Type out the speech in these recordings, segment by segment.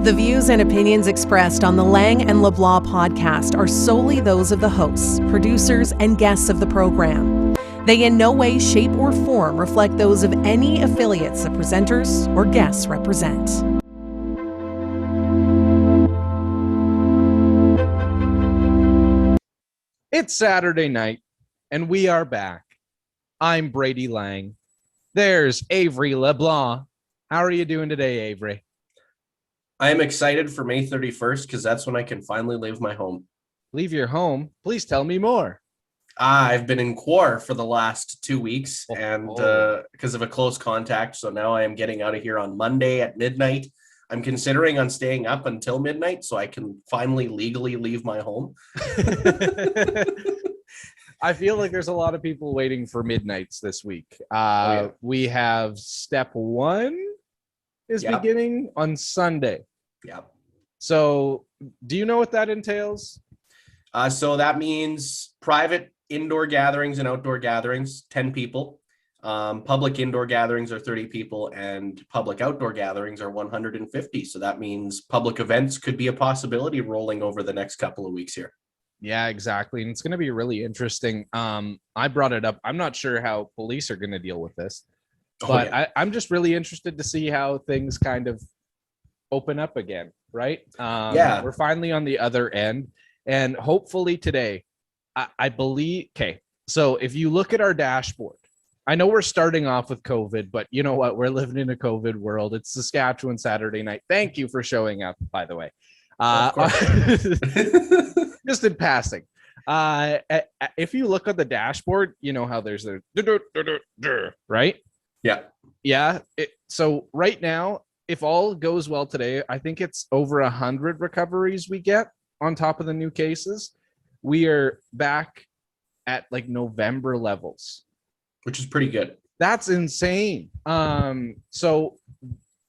The views and opinions expressed on the Lang and LeBlanc podcast are solely those of the hosts, producers, and guests of the program. They in no way, shape, or form reflect those of any affiliates the presenters or guests represent. It's Saturday night, and we are back. I'm Brady Lang. There's Avery LeBlanc. How are you doing today, Avery? I am excited for May 31st because that's when I can finally leave my home. Leave your home? Please tell me more. I've been in quar for the last 2 weeks and because of a close contact. So now I am getting out of here on Monday at midnight. I'm considering on staying up until midnight so I can finally legally leave my home. I feel like there's a lot of people waiting for midnights this week. We have step one is beginning on Sunday. Yeah. So do you know what that entails? So that means private indoor gatherings and outdoor gatherings, 10 people. Public indoor gatherings are 30 people and public outdoor gatherings are 150. So that means public events could be a possibility rolling over the next couple of weeks here. Yeah, exactly. And it's going to be really interesting. I brought it up. I'm not sure how police are going to deal with this, but I'm just really interested to see how things kind of open up again, right? We're finally on the other end. And hopefully today, I believe, okay, so if you look at our dashboard, I know we're starting off with COVID, but you know what? We're living in a COVID world. It's Saskatchewan Saturday night. Thank you for showing up, by the way. Just in passing. If you look at the dashboard, you know how there's the right? Yeah. Yeah. So right now, if all goes well today, I think it's over 100 recoveries we get on top of the new cases. We are back at like November levels, which is pretty good. That's insane. So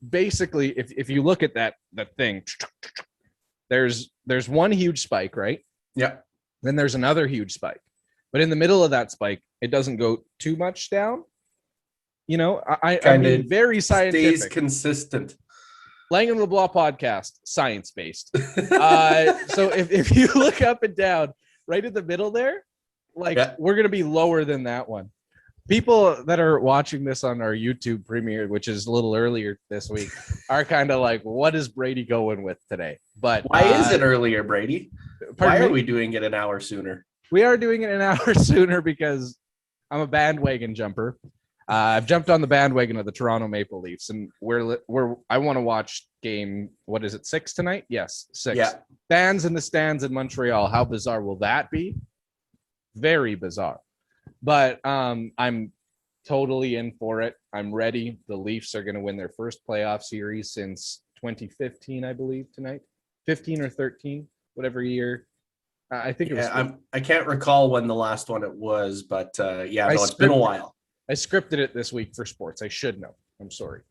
basically, if you look at that thing, there's one huge spike, right? Yeah. Then there's another huge spike, but in the middle of that spike, it doesn't go too much down. You know, I mean, very scientific. Stays consistent. Lang and LeBlanc Podcast, science-based. So if you look up and down, right in the middle there, we're going to be lower than that one. People that are watching this on our YouTube premiere, which is a little earlier this week, are kind of like, what is Brady going with today? But why is it earlier, Brady? Why are we doing it an hour sooner? We are doing it an hour sooner because I'm a bandwagon jumper. I've jumped on the bandwagon of the Toronto Maple Leafs, and I want to watch game. What is it? 6 tonight? Yes, 6. Yeah. Fans in the stands in Montreal. How bizarre will that be? Very bizarre. But I'm totally in for it. I'm ready. The Leafs are going to win their first playoff series since 2015, I believe, tonight. 15 or 13, whatever year. I think it was. I can't recall when the last one it was, but it's been a while. I scripted it this week for sports. I should know. I'm sorry.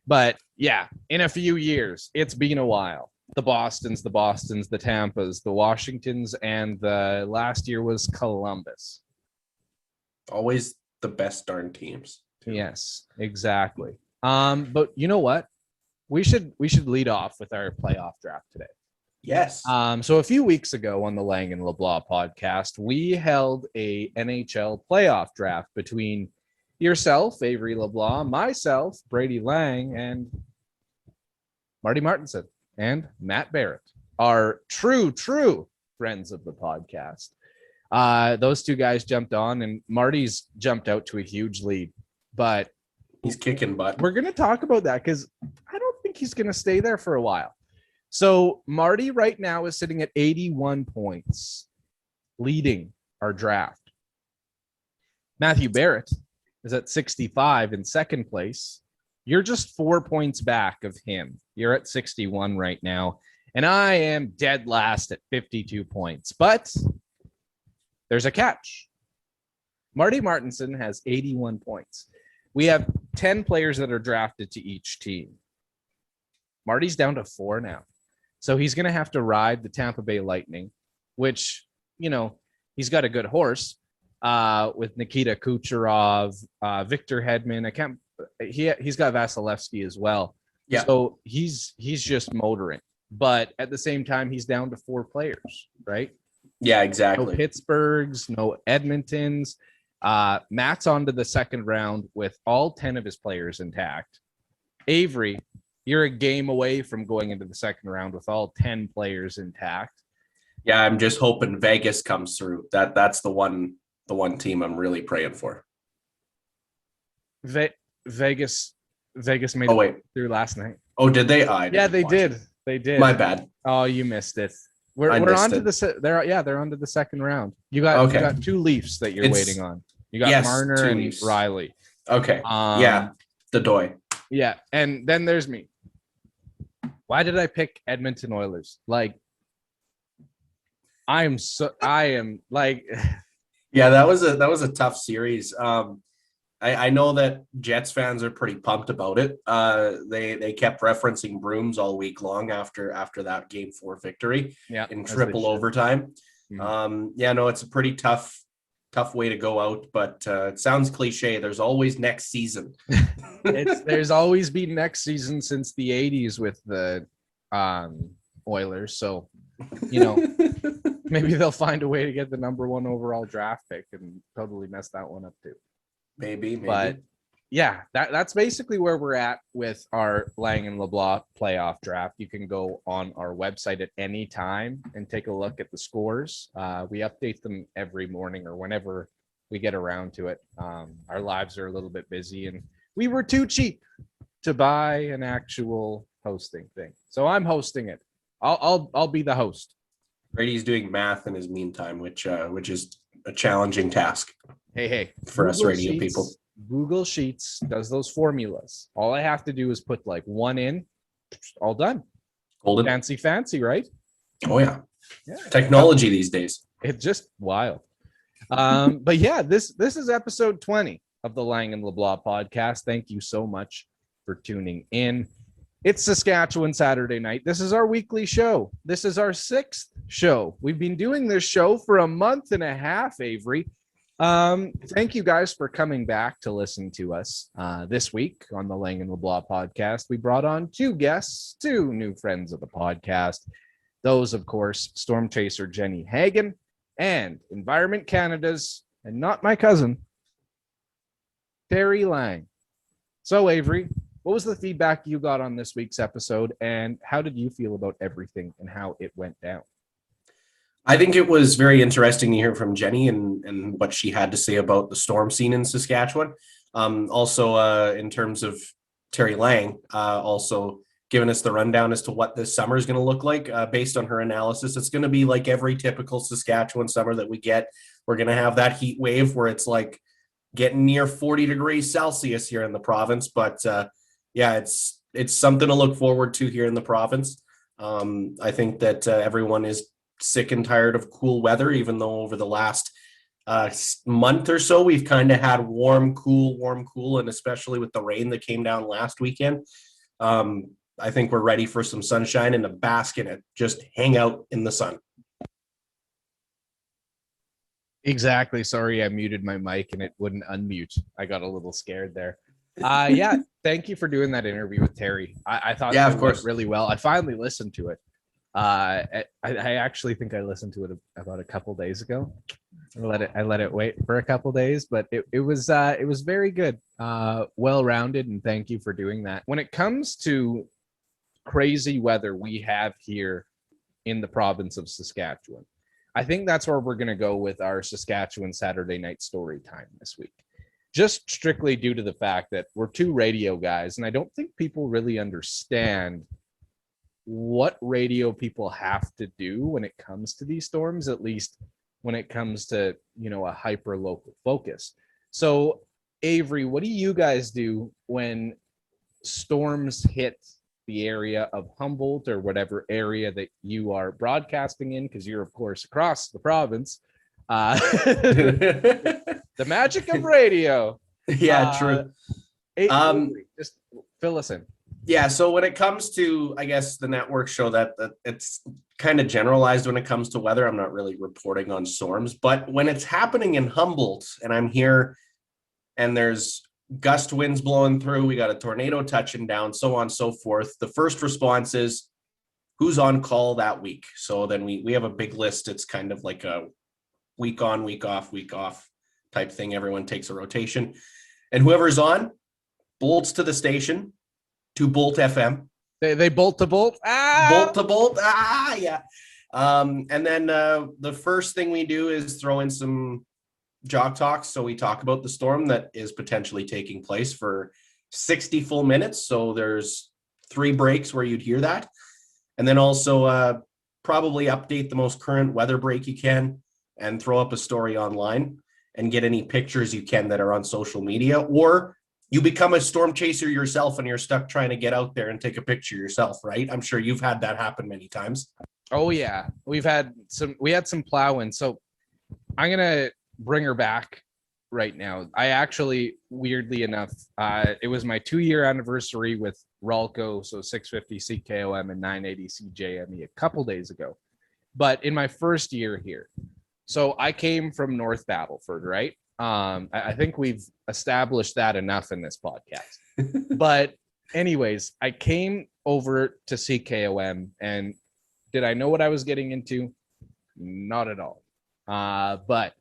But yeah, in a few years, it's been a while. The Bostons, the Tampas, the Washingtons, and the last year was Columbus. Always the best darn teams. Yes, exactly. But you know what? We should lead off with our playoff draft today. Yes. So a few weeks ago on the Lang and LeBlanc podcast, we held a Nhl Playoff Draft between yourself, Avery LeBlanc, myself, Brady Lang, and Marty Martinson and Matt Barrett, our true friends of the podcast. Those two guys jumped on, and Marty's jumped out to a huge lead, but he's kicking butt. We're going to talk about that because I don't think he's going to stay there for a while. So Marty right now is sitting at 81 points, leading our draft. Matthew Barrett is at 65 in second place. You're just 4 points back of him. You're at 61 right now. And I am dead last at 52 points. But there's a catch. Marty Martinson has 81 points. We have 10 players that are drafted to each team. Marty's down to 4 now. So he's going to have to ride the Tampa Bay Lightning, which, you know, he's got a good horse with Nikita Kucherov, Victor Hedman. He's got Vasilevsky as well. Yeah. So he's just motoring. But at the same time, he's down to 4 players, right? Yeah, No exactly. Pittsburghs, no Edmontons. Matt's on to the second round with all 10 of his players intact. Avery, you're a game away from going into the second round with all 10 players intact. Yeah, I'm just hoping Vegas comes through. That's the one team I'm really praying for. Vegas made it through last night. Oh, did they? Yeah, they did. They did. My bad. Oh, you missed it. We're on to they're on to the second round. You got 2 Leafs that you're waiting on. You got Marner and Leafs. Riley. Okay. The Doy. Yeah, and then there's me. Why did I pick Edmonton Oilers? Like, I am like Yeah, that was a tough series. I know that Jets fans are pretty pumped about it. They kept referencing Brooms all week long after that Game 4 victory in triple overtime. Mm-hmm. No, it's a pretty tough way to go out, but it sounds cliche. There's always next season. There's always been next season since the 80s with the Oilers. So, maybe they'll find a way to get the number 1 overall draft pick and totally mess that one up too. Maybe. But yeah, that's basically where we're at with our Lang LeBlanc playoff draft. You can go on our website at any time and take a look at the scores. We update them every morning or whenever we get around to it. Our lives are a little bit busy and we were too cheap to buy an actual hosting thing. So I'm hosting it. I'll be the host. Brady's doing math in his meantime, which is a challenging task. Hey, for us radio people. Google Sheets does those formulas. All I have to do is put like 1 in, all done. Golden. Fancy, right? Oh yeah. Technology these days. It's just wild. But yeah, this is episode 20 of the Lang LeBlanc podcast. Thank you so much for tuning in. It's Saskatchewan Saturday night. This is our weekly show. This is our 6th show. We've been doing this show for a month and a half, Avery. Thank you guys for coming back to listen to us this week on the Lang LeBlanc podcast. We brought on 2 guests, 2 new friends of the podcast. Those, of course, Storm Chaser Jenny Hagen and Environment Canada's, and not my cousin, Terry Lang. So, Avery, what was the feedback you got on this week's episode, and how did you feel about everything and how it went down? I think it was very interesting to hear from Jenny and what she had to say about the storm scene in Saskatchewan. Also, in terms of Terry Lang, also giving us the rundown as to what this summer is going to look like based on her analysis. It's going to be like every typical Saskatchewan summer that we get. We're going to have that heat wave where it's like getting near 40 degrees Celsius here in the province. But it's something to look forward to here in the province. I think that everyone is sick and tired of cool weather, even though over the last month or so we've kind of had warm, cool, and especially with the rain that came down last weekend. I think we're ready for some sunshine and a bask in it. Just hang out in the sun. Exactly. Sorry, I muted my mic and it wouldn't unmute. I got a little scared there. Thank you for doing that interview with Terry. I thought it went really well. I finally listened to it. I actually think I listened to it about a couple days ago. I let it wait for a couple days, but it was very good, well-rounded, and thank you for doing that. When it comes to crazy weather we have here in the province of Saskatchewan, I think that's where we're going to go with our Saskatchewan Saturday night story time this week. Just strictly due to the fact that we're 2 radio guys, and I don't think people really understand what radio people have to do when it comes to these storms, at least when it comes to, a hyper local focus. So, Avery, what do you guys do when storms hit the area of Humboldt or whatever area that you are broadcasting in? Because you're, of course, across the province. The magic of radio. Yeah, true. Avery, just fill us in. Yeah, so when it comes to, I guess, the network show, that it's kind of generalized when it comes to weather. I'm not really reporting on storms, but when it's happening in Humboldt and I'm here and there's gust winds blowing through. We got a tornado touching down, so on and so forth. The first response is who's on call that week. So then we have a big list. It's kind of like a week on, week off type thing. Everyone takes a rotation. And whoever's on bolts to the station to Bolt FM. They bolt to bolt. Bolt to bolt. Yeah. And then the first thing we do is throw in some jog talks. So we talk about the storm that is potentially taking place for 60 full minutes. So there's 3 breaks where you'd hear that. And then also probably update the most current weather break you can and throw up a story online and get any pictures you can that are on social media. Or you become a storm chaser yourself and you're stuck trying to get out there and take a picture yourself, right? I'm sure you've had that happen many times. Oh yeah. We had some plowing. So I'm going to bring her back right now. I actually, weirdly enough, it was my 2-year anniversary with Ralco, so 650 CKOM and 980 CJME a couple days ago. But in my first year here, so I came from North Battleford, right? I think we've established that enough in this podcast. But anyways, I came over to CKOM, and did I know what I was getting into? Not at all. But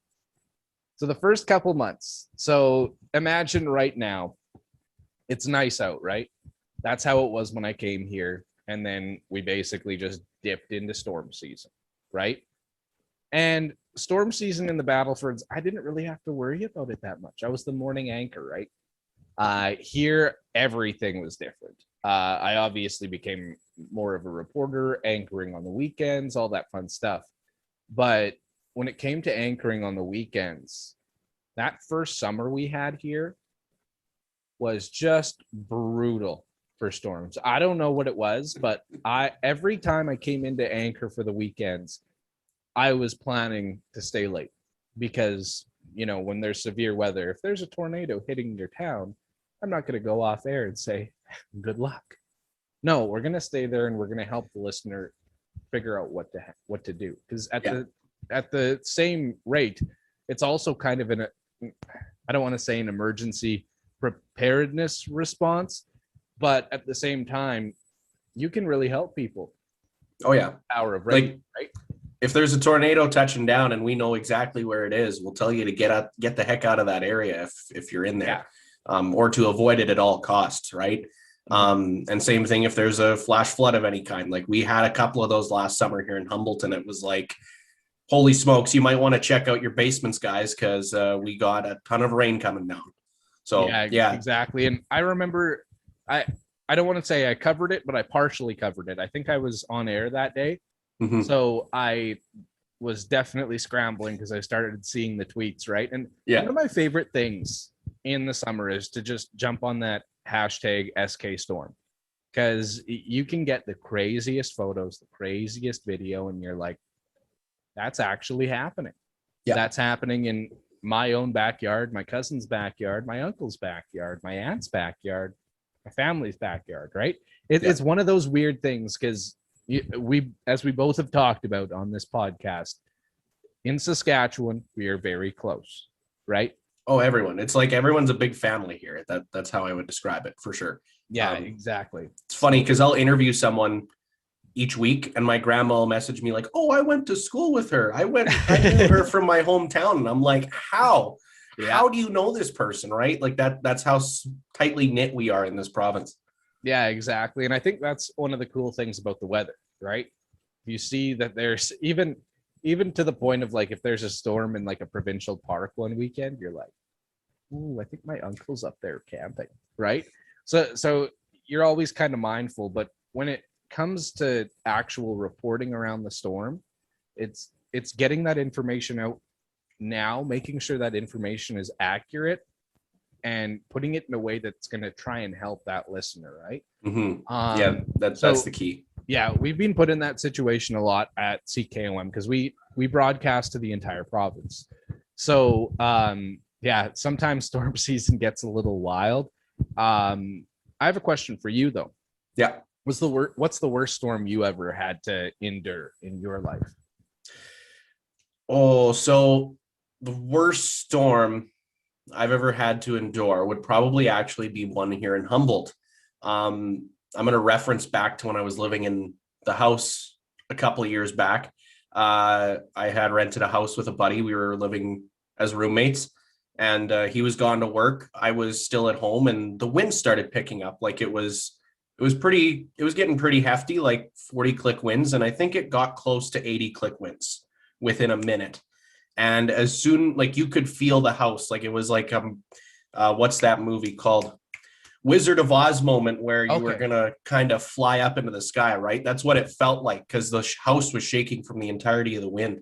so the first couple months, so imagine right now, it's nice out, right? That's how it was when I came here. And then we basically just dipped into storm season, right? And storm season in the Battlefords, I didn't really have to worry about it that much. I was the morning anchor, right? Here, everything was different. I obviously became more of a reporter, anchoring on the weekends, all that fun stuff. But when it came to anchoring on the weekends, that first summer we had here was just brutal for storms. I don't know what it was, but every time I came in to anchor for the weekends, I was planning to stay late because, you know, when there's severe weather, if there's a tornado hitting your town, I'm not going to go off air and say, good luck. No, we're going to stay there and we're going to help the listener figure out what to do. Because at the same rate, it's also kind of I don't want to say an emergency preparedness response, but at the same time, you can really help people. Oh yeah. Power of radio, right? If there's a tornado touching down and we know exactly where it is, we'll tell you to get the heck out of that area if you're in there, or to avoid it at all costs, right? And same thing if there's a flash flood of any kind. Like we had a couple of those last summer here in Humbleton. It was like, holy smokes, you might want to check out your basements, guys, because we got a ton of rain coming down. So yeah, exactly. And I remember, I don't want to say I covered it, but I partially covered it. I think I was on air that day. Mm-hmm. So I was definitely scrambling because I started seeing the tweets, right? And one of my favorite things in the summer is to just jump on that hashtag SK Storm, because you can get the craziest photos, the craziest video, and you're like, that's actually happening. Yeah. That's happening in my own backyard, my cousin's backyard, my uncle's backyard, my aunt's backyard, my family's backyard, right? It's one of those weird things because as we both have talked about on this podcast, in Saskatchewan, we are very close, right? Oh, everyone. It's like everyone's a big family here. That's how I would describe it for sure. Yeah, exactly. It's funny because I'll interview someone each week and my grandma will message me like, oh, I went to school with her. I knew her from my hometown. And I'm like, how? Yeah. How do you know this person, right? Like that's how tightly knit we are in this province. Yeah, exactly. And I think that's one of the cool things about the weather, right? You see that there's even to the point of like, if there's a storm in like a provincial park one weekend, you're like, ooh, I think my uncle's up there camping, right? So you're always kind of mindful, but when it comes to actual reporting around the storm, it's getting that information out now, making sure that information is accurate and putting it in a way that's going to try and help that listener, right? Mm-hmm. That's the key. Yeah, we've been put in that situation a lot at CKOM because we broadcast to the entire province. So sometimes storm season gets a little wild. I have a question for you though. Yeah. What's the worst storm you ever had to endure in your life? Oh, so the worst storm, I've ever had to endure would probably actually be one here in Humboldt. I'm going to reference back to when I was living in the house a couple of years back. I had rented a house with a buddy. We were living as roommates, and he was gone to work. I was still at home, and the wind started picking up. Like it was getting pretty hefty, like 40 click winds. And I think it got close to 80 click winds within a minute. And as soon, like you could feel the house, like it was like, what's that movie called? Wizard of Oz moment where you were going to kind of fly up into the sky, right? That's what it felt like because the house was shaking from the entirety of the wind.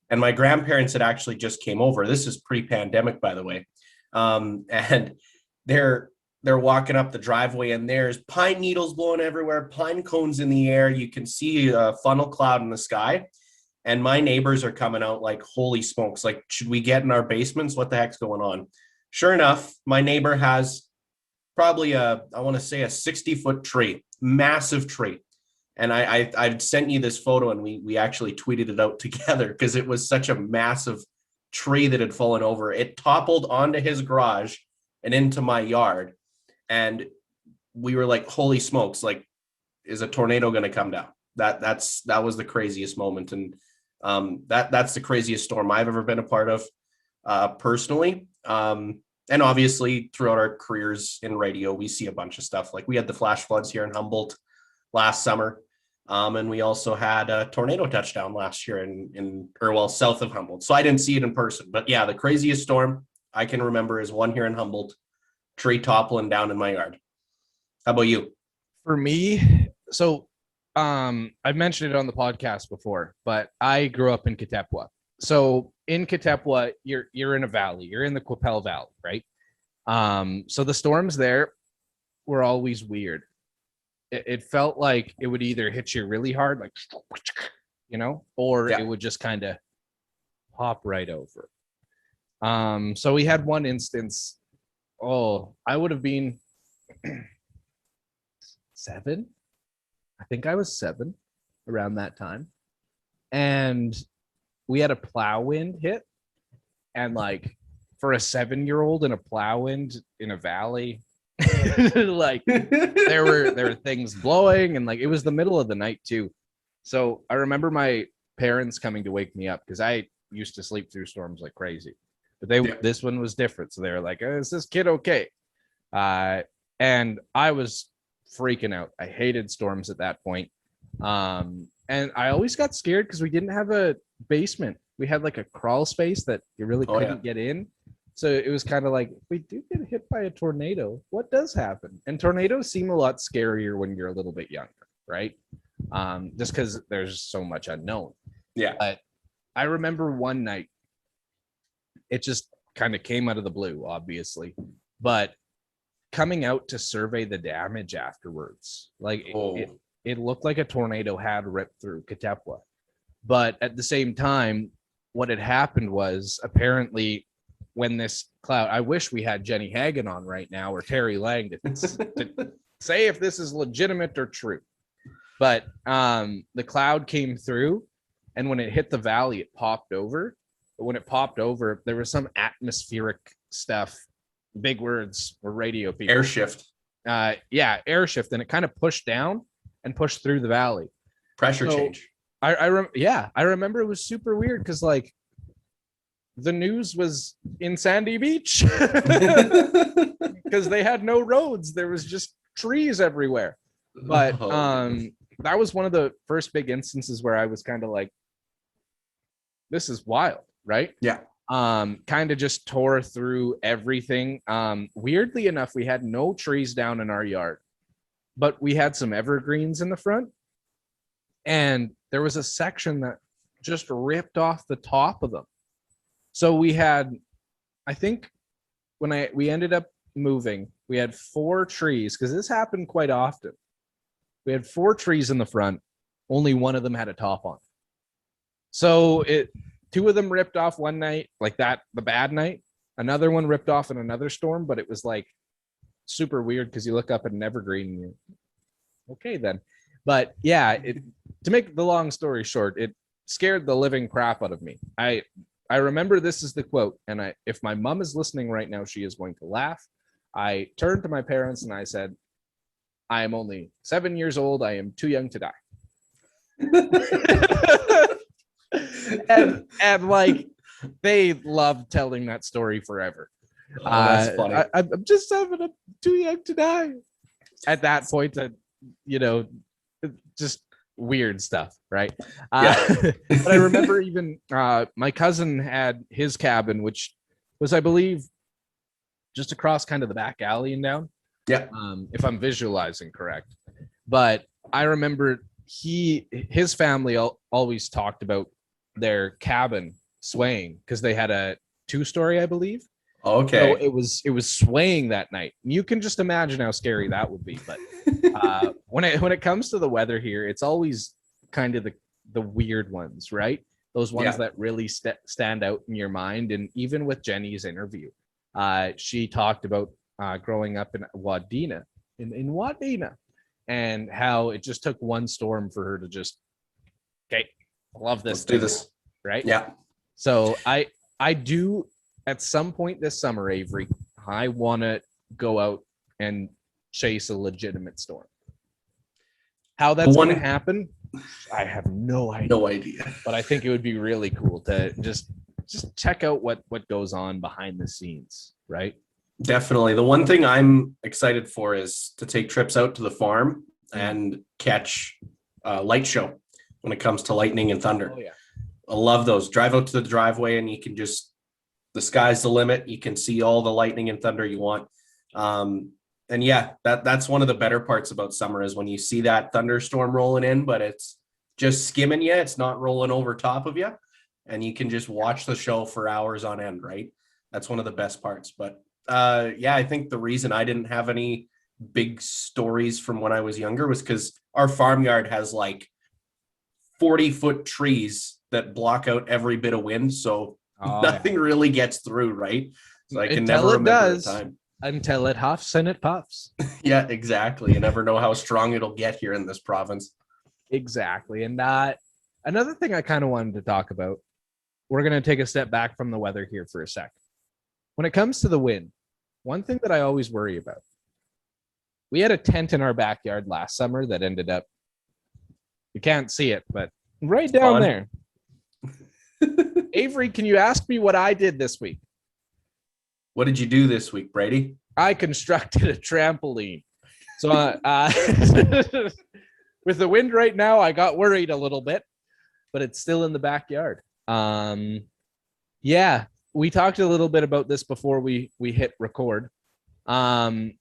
And my grandparents had actually just came over. This is pre-pandemic, by the way. And they're walking up the driveway and there's pine needles blowing everywhere, pine cones in the air. You can see a funnel cloud in the sky. And my neighbors are coming out like, holy smokes, like, should we get in our basements? What the heck's going on? Sure enough, my neighbor has probably I want to say a 60-foot tree, massive tree. And I sent you this photo and we actually tweeted it out together because it was such a massive tree that had fallen over. It toppled onto his garage and into my yard. And we were like, holy smokes, like, is a tornado going to come down? That was the craziest moment. And that's the craziest storm I've ever been a part of personally. And obviously throughout our careers in radio, we see a bunch of stuff. Like we had the flash floods here in Humboldt last summer. And we also had a tornado touchdown last year south of Humboldt. So I didn't see it in person, but yeah, the craziest storm I can remember is one here in Humboldt, tree toppling down in my yard. How about you? For me, so I've mentioned it on the podcast before, but I grew up in Katepwa. So in Katepwa, you're in a valley. You're in the Qu'Appelle Valley, right? So the storms there were always weird. It felt like it would either hit you really hard, like, or it would just kind of pop right over. So we had one instance. Oh, I would have been 7. I think I was 7 around that time. And we had a plow wind hit. And like for a 7-year-old in a plow wind in a valley, like there were things blowing, and like it was the middle of the night too. So I remember my parents coming to wake me up because I used to sleep through storms like crazy. But this one was different. So they were like, is this kid okay? And I was freaking out. I hated storms at that point. And I always got scared because we didn't have a basement. We had like a crawl space that you really couldn't get in. So it was kind of like, if we do get hit by a tornado, what does happen? And tornadoes seem a lot scarier when you're a little bit younger, right? Just because there's so much unknown. Yeah. But I remember one night, it just kind of came out of the blue, obviously. But coming out to survey the damage afterwards, like it looked like a tornado had ripped through Katepwa. But at the same time, what had happened was apparently when this cloud, I wish we had Jenny Hagan on right now or Terry Lang to say if this is legitimate or true. But the cloud came through, and when it hit the valley, it popped over. But when it popped over, there was some atmospheric stuff. Big words for radio people. Airshift. Airshift, and it kind of pushed down and pushed through the valley. Pressure change. I remember it was super weird because like the news was in Sandy Beach because they had no roads. There was just trees everywhere. But that was one of the first big instances where I was kind of like, this is wild, right? Yeah. Kind of just tore through everything. Weirdly enough, we had no trees down in our yard, but we had some evergreens in the front. And there was a section that just ripped off the top of them. So we had, I think when we ended up moving, we had 4 trees, because this happened quite often. We had 4 trees in the front. Only one of them had a top on. So 2 of them ripped off one night, like that, the bad night. Another one ripped off in another storm, but it was like super weird because you look up at an evergreen and you're okay then. But yeah, to make the long story short, it scared the living crap out of me. I I remember this is the quote, and if my mom is listening right now, she is going to laugh. I turned to my parents and I said, I am only 7 years old. I am too young to die. and like, they love telling that story forever. Oh, that's funny. I'm just too young to die. At that point, just weird stuff, right? But I remember even my cousin had his cabin, which was, I believe, just across kind of the back alley and down. Yeah. If I'm visualizing correct. But I remember his family always talked about their cabin swaying because they had a 2-story, I believe. Okay. So it was swaying that night. You can just imagine how scary that would be. But when it comes to the weather here, it's always kind of the weird ones, right? Those ones that really stand out in your mind. And even with Jenny's interview, she talked about growing up in Wadena, in Wadena, and how it just took one storm for her to just, okay, I love this. Let's do this. Right? Yeah. So I do, at some point this summer, Avery, I want to go out and chase a legitimate storm. How that's going to happen, I have no idea. No idea. But I think it would be really cool to just check out what goes on behind the scenes, right? Definitely. The one thing I'm excited for is to take trips out to the farm and catch a light show when it comes to lightning and thunder. Oh, yeah. I love those. Drive out to the driveway and you can the sky's the limit. You can see all the lightning and thunder you want. And yeah, that's one of the better parts about summer is when you see that thunderstorm rolling in, but it's just skimming you. It's not rolling over top of you. And you can just watch the show for hours on end, right? That's one of the best parts. But yeah, I think the reason I didn't have any big stories from when I was younger was because our farmyard has like 40-foot trees that block out every bit of wind. So nothing really gets through, right? So I can never remember the time. Until it huffs and it puffs. Yeah, exactly. You never know how strong it'll get here in this province. Exactly. And another thing I kind of wanted to talk about, we're going to take a step back from the weather here for a sec. When it comes to the wind, one thing that I always worry about, we had a tent in our backyard last summer that ended up, you can't see it, but right down there. Avery, can you ask me what I did this week? What did you do this week, Brady? I constructed a trampoline. So with the wind right now, I got worried a little bit, but it's still in the backyard. Yeah, we talked a little bit about this before we hit record. Trampolines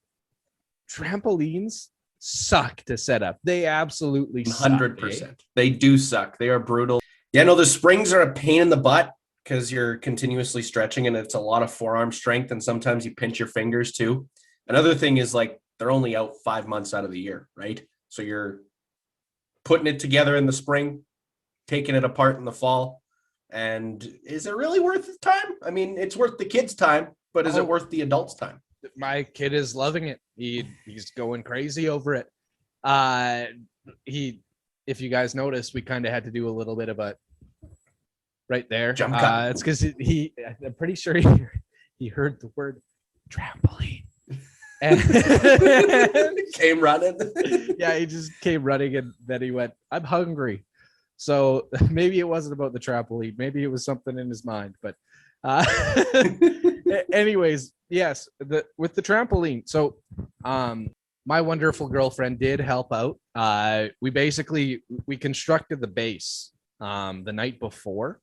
suck to set up. They absolutely 100%. suck. They do suck. They are brutal. Yeah, no, the springs are a pain in the butt because you're continuously stretching and it's a lot of forearm strength. And sometimes you pinch your fingers too. Another thing is like they're only out 5 months out of the year, right? So you're putting it together in the spring, taking it apart in the fall. And is it really worth the time? I mean, it's worth the kids' time, but is it worth the adults' time? My kid is loving it. He's going crazy over it. If you guys noticed, we kind of had to do a little bit of a right there. Jump cut. It's because I'm pretty sure he heard the word trampoline. And came running. Yeah, he just came running and then he went, I'm hungry. So maybe it wasn't about the trampoline. Maybe it was something in his mind. But anyways, yes, with the trampoline. So my wonderful girlfriend did help out. We constructed the base the night before.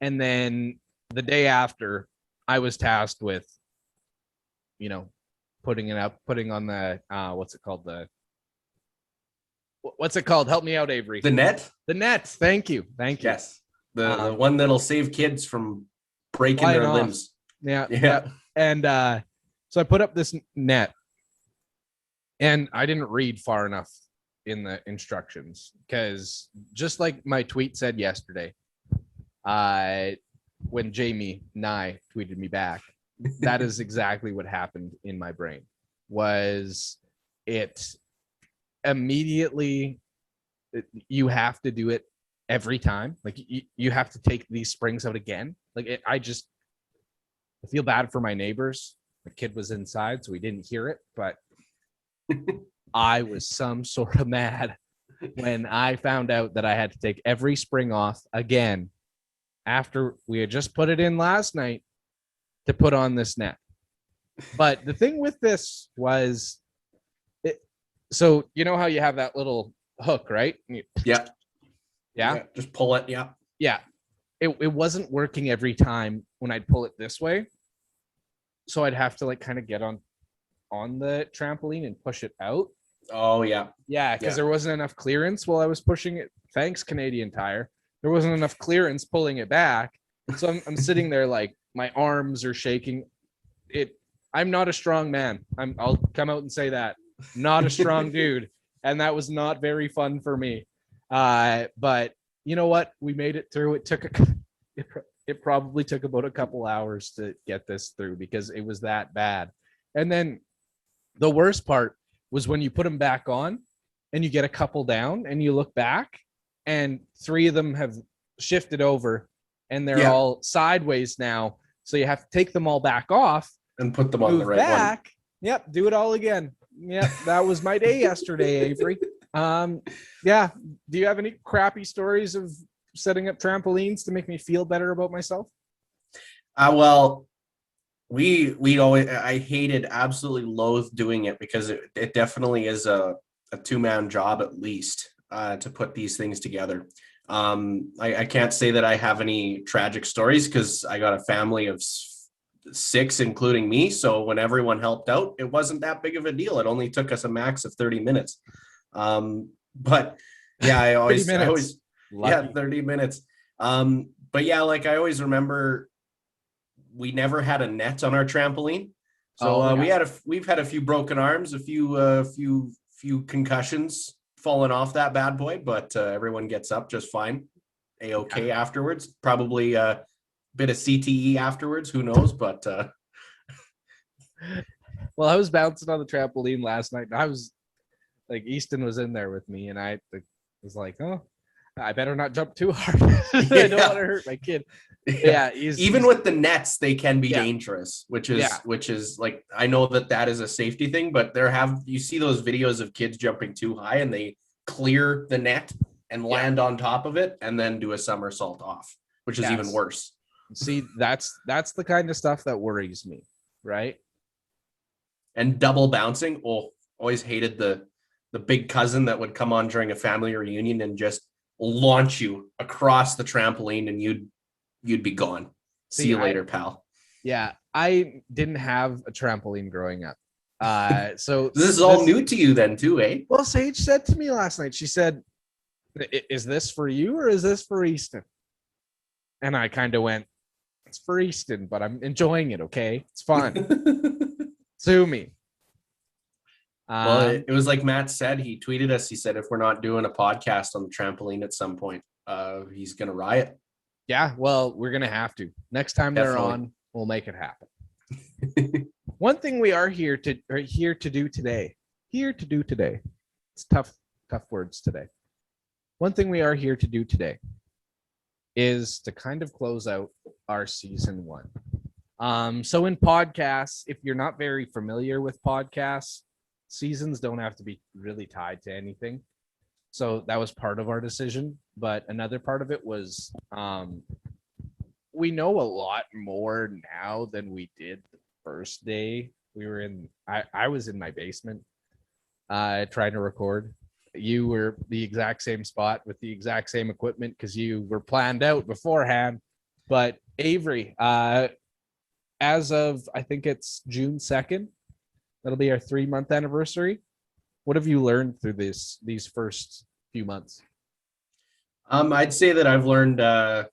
And then the day after, I was tasked with, putting it up, putting on the, what's it called? What's it called? Help me out, Avery. The net? The net. Thank you. Yes. The one that'll save kids from breaking their limbs. Yeah. And so I put up this net and I didn't read far enough in the instructions because just like my tweet said yesterday, when Jamie Nye tweeted me back, that is exactly what happened in my brain. Was it immediately, you have to do it every time. Like you have to take these springs out again. Like I feel bad for my neighbors. The kid was inside, so we didn't hear it, but I was some sort of mad when I found out that I had to take every spring off again after we had just put it in last night to put on this net. But the thing with this was, so you know how you have that little hook, right? Yeah. Yeah. Just pull it. Yeah. Yeah. It wasn't working every time when I'd pull it this way. So I'd have to like kind of get on the trampoline and push it out. Oh yeah. Yeah, because there wasn't enough clearance while I was pushing it. Thanks, Canadian Tire. There wasn't enough clearance pulling it back. So I'm sitting there like my arms are shaking. I'm not a strong man. I'll come out and say that. Not a strong dude. And that was not very fun for me. But you know what? We made it through. It probably took about a couple hours to get this through because it was that bad. And then the worst part was when you put them back on and you get a couple down and you look back and 3 of them have shifted over and they're all sideways now. So you have to take them all back off and put them on the right one. Yep. Do it all again. Yep. That was my day yesterday, Avery. Yeah. Do you have any crappy stories of setting up trampolines to make me feel better about myself? Well, we always, I hated, absolutely loathed doing it because it definitely is a 2-man job at least to put these things together. I can't say that I have any tragic stories because I got a family of 6, including me. So when everyone helped out, it wasn't that big of a deal. It only took us a max of 30 minutes. But yeah, I always 30 minutes. But yeah, like I always remember we never had a net on our trampoline. So we've had a few broken arms, a few concussions falling off that bad boy, but everyone gets up just fine. A-okay afterwards. Probably a bit of CTE afterwards, who knows, but well, I was bouncing on the trampoline last night and I was like, Easton was in there with me and I was like, oh, I better not jump too hard. I don't want to hurt my kid. Yeah, even with the nets, they can be dangerous, which is like, I know that is a safety thing, but you see those videos of kids jumping too high and they clear the net and land on top of it and then do a somersault off, which is even worse. See, that's the kind of stuff that worries me, right? And double bouncing. Oh, always hated the big cousin that would come on during a family reunion and just launch you across the trampoline and you'd be gone. See you later, pal. Yeah, I didn't have a trampoline growing up. So this is all new to you then too, eh? Well, Sage said to me last night, she said, is this for you or is this for Easton? And I kind of went, it's for Easton, but I'm enjoying it, okay? It's fun. Sue me. Well, it was like Matt said, he tweeted us, he said, if we're not doing a podcast on the trampoline at some point, he's going to riot. Yeah, well, we're going to have to. Next time they're on, we'll make it happen. One thing we are here to do today. It's tough words today. One thing we are here to do today is to kind of close out our season 1. So in podcasts, if you're not very familiar with podcasts, seasons don't have to be really tied to anything. So that was part of our decision. But another part of it was we know a lot more now than we did the first day. I was in my basement trying to record. You were the exact same spot with the exact same equipment because you were planned out beforehand. But Avery, as of, I think it's June 2nd, that'll be our 3-month anniversary. What have you learned through these first few months? I'd say that I've learned a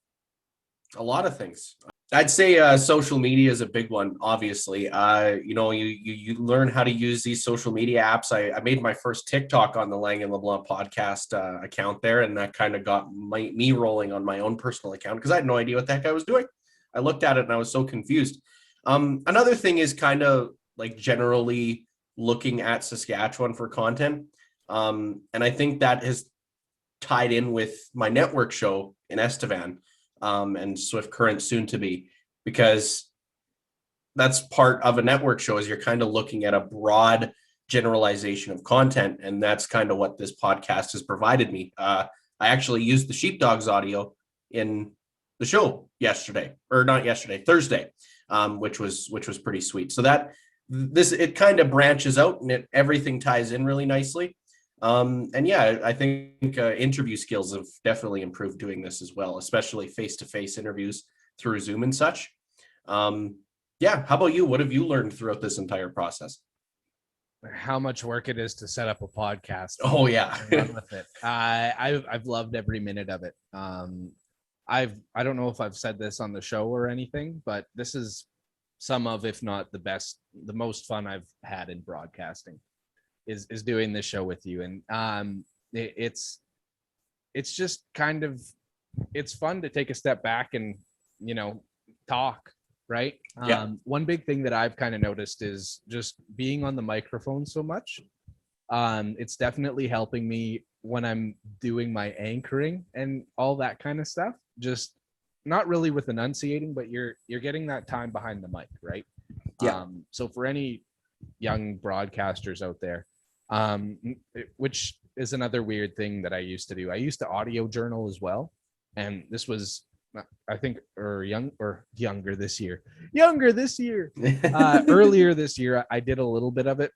lot of things. I'd say social media is a big one, obviously. You learn how to use these social media apps. I made my first TikTok on the Lang LeBlanc Podcast account there, and that kind of got me rolling on my own personal account because I had no idea what the heck I was doing. I looked at it and I was so confused. Another thing is kind of like generally looking at Saskatchewan for content. And I think that has tied in with my network show in Estevan, and Swift Current soon to be, because that's part of a network show, is you're kind of looking at a broad generalization of content. And that's kind of what this podcast has provided me. I actually used the Sheepdogs audio in the show Thursday, which was pretty sweet. So it kind of branches out, and everything ties in really nicely. And yeah, I think interview skills have definitely improved doing this as well, especially face-to-face interviews through Zoom and such. Yeah. How about you? What have you learned throughout this entire process? How much work it is to set up a podcast. Oh yeah. Run with it. I've loved every minute of it. I don't know if I've said this on the show or anything, but this is some of, if not the most fun I've had in broadcasting is doing this show with you. And it's just kind of, it's fun to take a step back and, talk. Right. Yeah. One big thing that I've kind of noticed is just being on the microphone so much. It's definitely helping me when I'm doing my anchoring and all that kind of stuff. Just not really with enunciating, but you're getting that time behind the mic, right? Yeah. So for any young broadcasters out there, which is another weird thing that I used to do. I used to audio journal as well, and this was, I think, younger this year. Earlier this year, I did a little bit of it,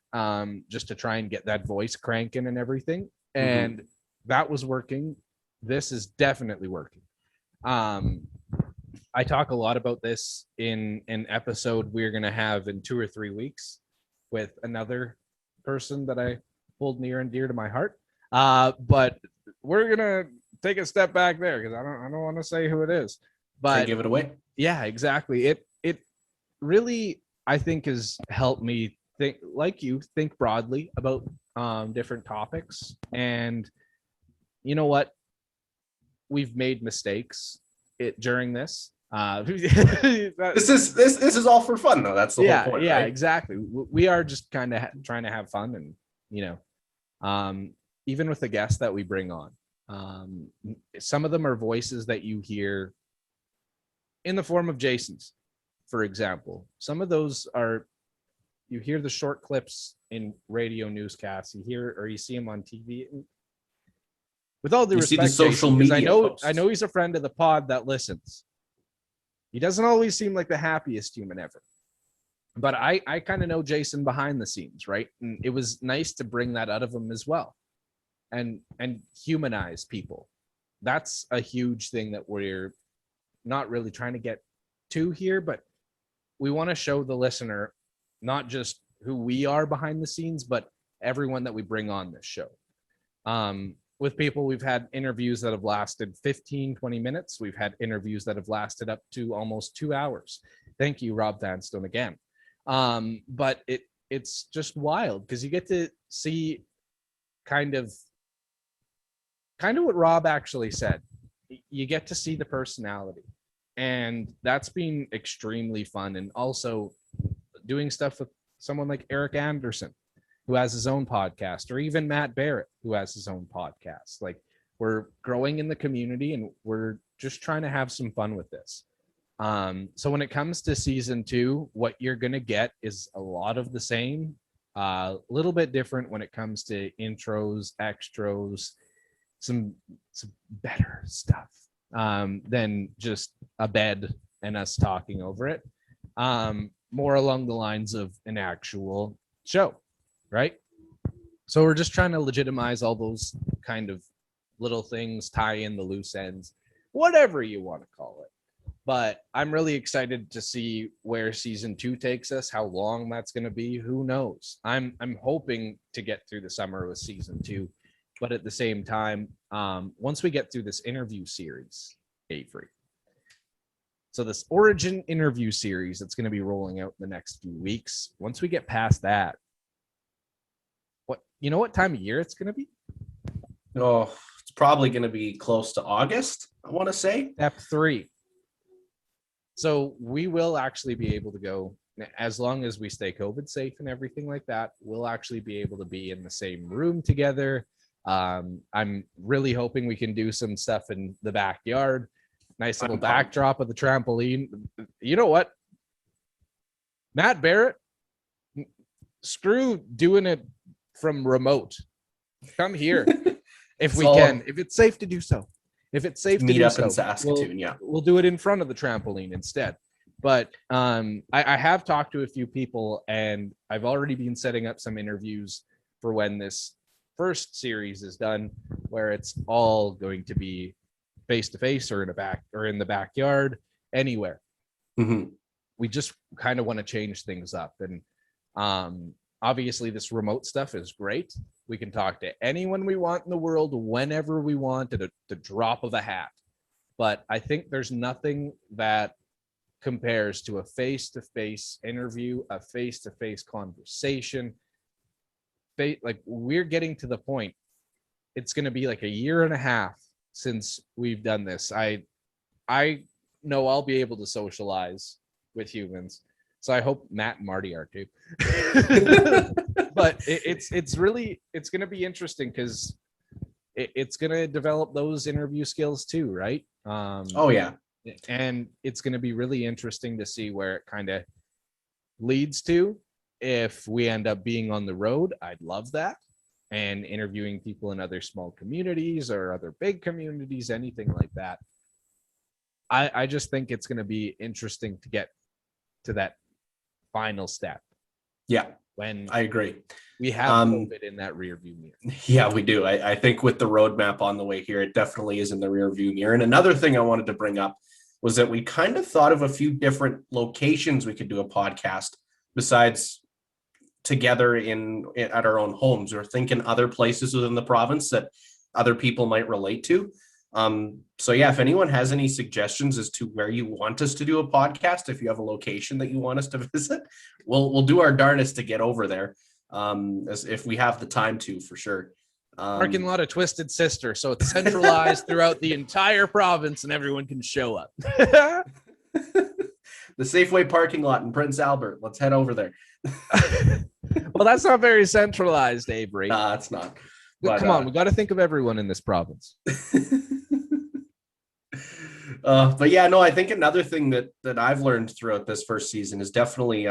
just to try and get that voice cranking and everything. And that was working. This is definitely working. I talk a lot about this in an episode we're going to have in 2 or 3 weeks with another person that I hold near and dear to my heart. But we're going to take a step back there because I don't want to say who it is, but can't give it away. Yeah, exactly. It really, I think, has helped me think broadly about different topics. And you know what? We've made mistakes during this. This is all for fun, though. That's the whole point. Yeah, right? Exactly. We are just kind of trying to have fun, and even with the guests that we bring on. Some of them are voices that you hear in the form of Jason's, for example. Some of those you hear the short clips in radio newscasts, you see him on TV. With all due respect, see the social Jason, media I know he's a friend of the pod that listens. He doesn't always seem like the happiest human ever, but I kind of know Jason behind the scenes, right? And it was nice to bring that out of him as well. And humanize people. That's a huge thing that we're not really trying to get to here, but we want to show the listener not just who we are behind the scenes, but everyone that we bring on this show. With people, we've had interviews that have lasted 15, 20 minutes. We've had interviews that have lasted up to almost 2 hours. Thank you, Rob Vanstone, again. But it's just wild because you get to see kind of what Rob actually said. You get to see the personality, and that's been extremely fun. And also doing stuff with someone like Eric Anderson, who has his own podcast, or even Matt Barrett, who has his own podcast. Like, we're growing in the community, and we're just trying to have some fun with this. So when it comes to season 2, what you're going to get is a lot of the same, a little bit different when it comes to intros, extras, some better stuff than just a bed and us talking over it. More along the lines of an actual show, right? So we're just trying to legitimize all those kind of little things, tie in the loose ends, whatever you want to call it. But I'm really excited to see where season 2 takes us, how long that's going to be. Who knows? I'm hoping to get through the summer with season 2. But at the same time, once we get through this interview series, Avery, so this origin interview series that's going to be rolling out in the next few weeks, once we get past that, what time of year it's going to be? Oh, it's probably going to be close to August, I want to say. Step 3. So we will actually be able to go, as long as we stay COVID safe and everything like that, we'll actually be able to be in the same room together. I'm really hoping we can do some stuff in the backyard. Nice little I'm pumped. backdrop of the trampoline. You know what? Matt Barrett, screw doing it from remote. Come here if we can. If it's safe to do so. If it's safe to Meet do up so, in Saskatoon, we'll do it in front of the trampoline instead. But I have talked to a few people, and I've already been setting up some interviews for when this first series is done, where it's all going to be face to face or in the backyard, anywhere. Mm-hmm. We just kind of want to change things up, and obviously this remote stuff is great. We can talk to anyone we want in the world whenever we want at the drop of a hat. But I think there's nothing that compares to a face-to-face interview, a face-to-face conversation. Like, we're getting to the point. It's going to be like a year and a half since we've done this. I know I'll be able to socialize with humans, so I hope Matt and Marty are too. But it's going to be interesting because it's going to develop those interview skills too, right? Oh yeah. And it's going to be really interesting to see where it kind of leads to. If we end up being on the road, I'd love that. And interviewing people in other small communities or other big communities, anything like that. I just think it's going to be interesting to get to that final step. Yeah, when I agree. We have COVID in that rear view mirror. Yeah, we do. I think with the roadmap on the way here, it definitely is in the rear view mirror. And another thing I wanted to bring up was that we kind of thought of a few different locations we could do a podcast besides together at our own homes. We're thinking other places within the province that other people might relate to. So yeah, if anyone has any suggestions as to where you want us to do a podcast, if you have a location that you want us to visit, we'll do our darnest to get over there. As if we have the time to, for sure. Parking lot of Twisted Sister, so it's centralized throughout the entire province and everyone can show up. The Safeway parking lot in Prince Albert. Let's head over there. Well, that's not very centralized, Avery. It's not. But, come on, we got to think of everyone in this province. But yeah, no, I think another thing that I've learned throughout this first season is definitely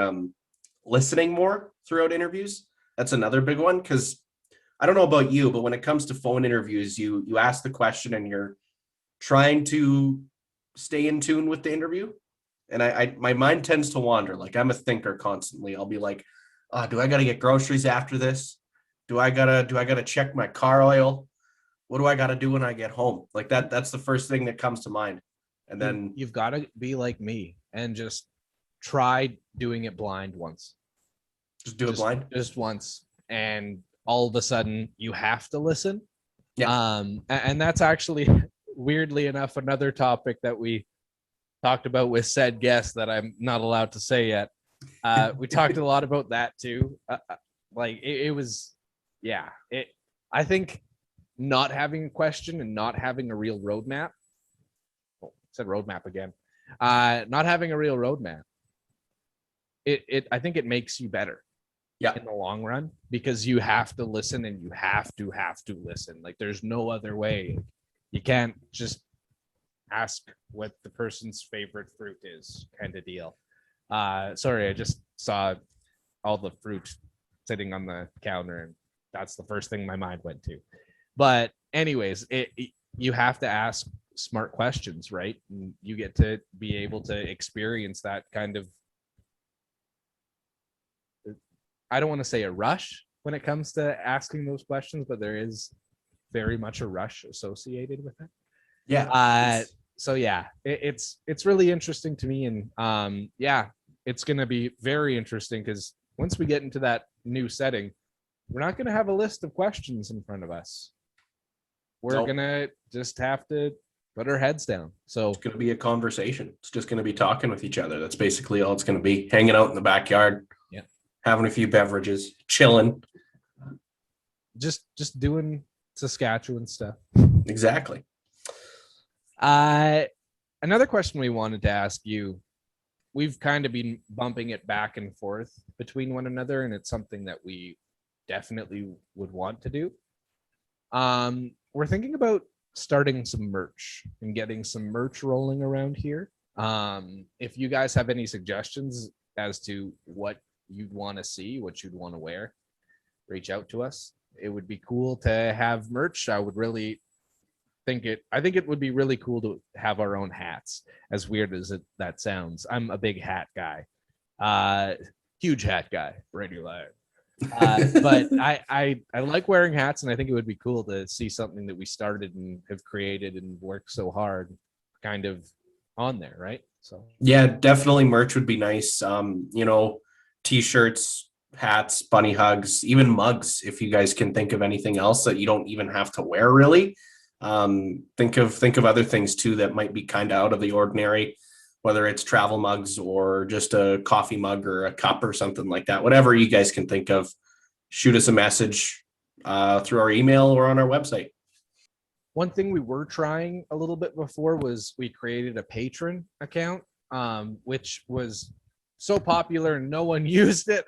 listening more throughout interviews. That's another big one, because I don't know about you, but when it comes to phone interviews, you ask the question and you're trying to stay in tune with the interview. And my mind tends to wander. Like, I'm a thinker constantly. I'll be like, do I got to get groceries after this? Do I gotta check my car oil? What do I got to do when I get home? Like that's the first thing that comes to mind. And then you've got to be like me and just try doing it blind once. Just do it blind? Just once. And all of a sudden you have to listen. Yeah. And that's actually, weirdly enough, another topic that we talked about with said guest that I'm not allowed to say yet. We talked a lot about that too. It was, yeah. I think not having a question and not having a real roadmap. Oh, I said roadmap again. Not having a real roadmap. I think it makes you better. Yeah. In the long run, because you have to listen and you have to listen. Like, there's no other way. You can't just ask what the person's favorite fruit is, kind of deal. Sorry, I just saw all the fruit sitting on the counter and that's the first thing my mind went to. But anyways, you have to ask smart questions, right? And you get to be able to experience that kind of, I don't want to say a rush when it comes to asking those questions, but there is very much a rush associated with it. Yeah. So yeah, it's really interesting to me. And yeah, it's going to be very interesting because once we get into that new setting, we're not going to have a list of questions in front of us. We're going to just have to put our heads down. So it's going to be a conversation. It's just going to be talking with each other. That's basically all it's going to be. Hanging out in the backyard. Yeah. Having a few beverages, chilling. Just doing Saskatchewan stuff. Exactly. Another question we wanted to ask you, we've kind of been bumping it back and forth between one another, and it's something that we definitely would want to do. We're thinking about starting some merch and getting some merch rolling around here. If you guys have any suggestions as to what you'd want to see, what you'd want to wear, reach out to us. It would be cool to have merch. I think it would be really cool to have our own hats, as weird as that sounds. I'm a big hat guy. Huge hat guy, Brady Lang. But I like wearing hats, and I think it would be cool to see something that we started and have created and worked so hard kind of on there, right? So yeah, definitely merch would be nice. T-shirts, hats, bunny hugs, even mugs, if you guys can think of anything else that you don't even have to wear really. Think of other things too that might be kind of out of the ordinary, whether it's travel mugs or just a coffee mug or a cup or something like that. Whatever you guys can think of, shoot us a message through our email or on our website. One thing we were trying a little bit before was we created a Patreon account, which was so popular and no one used it.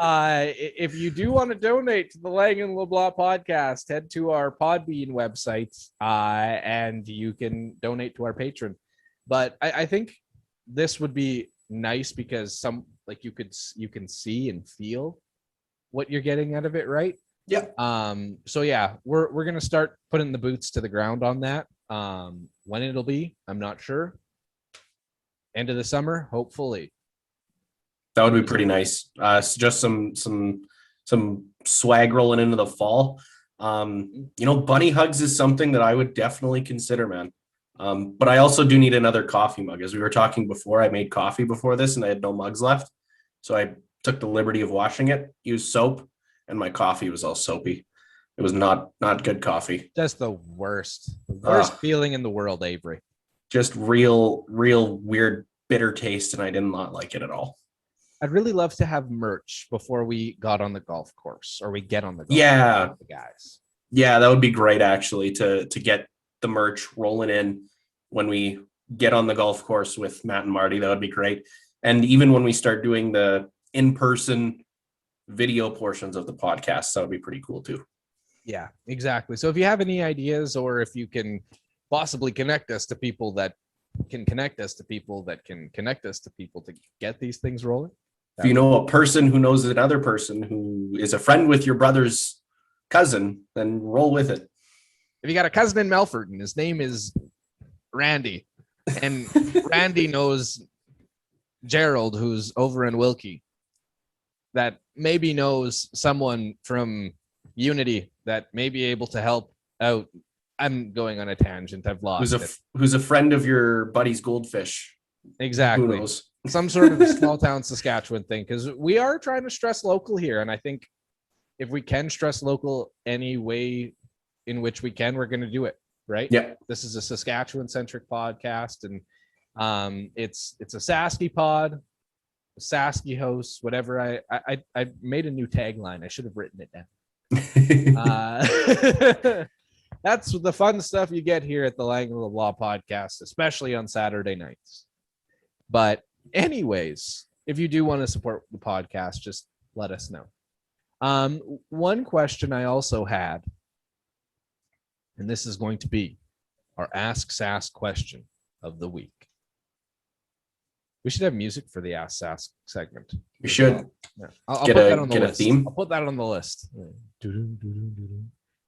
If you do want to donate to the Lang and LeBlanc podcast, head to our Podbean website and you can donate to our Patreon. But I think this would be nice because you can see and feel what you're getting out of it, right? Yeah. So yeah, we're gonna start putting the boots to the ground on that. When it'll be, I'm not sure. End of the summer, hopefully. That would be pretty nice. Just some swag rolling into the fall. Bunny hugs is something that I would definitely consider, man. But I also do need another coffee mug. As we were talking before, I made coffee before this and I had no mugs left. So I took the liberty of washing it, used soap, and my coffee was all soapy. It was not good coffee. That's the worst feeling in the world, Avery. Just real weird bitter taste, and I did not like it at all. I'd really love to have merch before we got on the golf course, or we get on the golf course with the guys. Yeah, that would be great actually to get the merch rolling in when we get on the golf course with Matt and Marty. That would be great. And even when we start doing the in-person video portions of the podcast, that would be pretty cool too. Yeah, exactly. So if you have any ideas, or if you can possibly connect us to people that can connect us to people that can connect us to people to get these things rolling. If you know a person who knows another person who is a friend with your brother's cousin, then roll with it. If you got a cousin in Melford and his name is Randy, and Randy knows Gerald, who's over in Wilkie, that maybe knows someone from Unity that may be able to help out. I'm going on a tangent. I've lost who's a friend of your buddy's goldfish. Exactly. Who knows? Some sort of a small town Saskatchewan thing, because we are trying to stress local here. And I think if we can stress local any way in which we can, we're going to do it. Right. Yeah. This is a Saskatchewan centric podcast, and it's a Sasky pod, Sasky hosts, whatever. I made a new tagline. I should have written it down. That's the fun stuff you get here at the Lang LeBlanc podcast, especially on Saturday nights. But anyways, if you do want to support the podcast, just let us know. One question I also had, and this is going to be our Ask Sask question of the week. We should have music for the Ask Sask segment. We should. Yeah. I'll get put that on the list. theme. I'll put that on the list.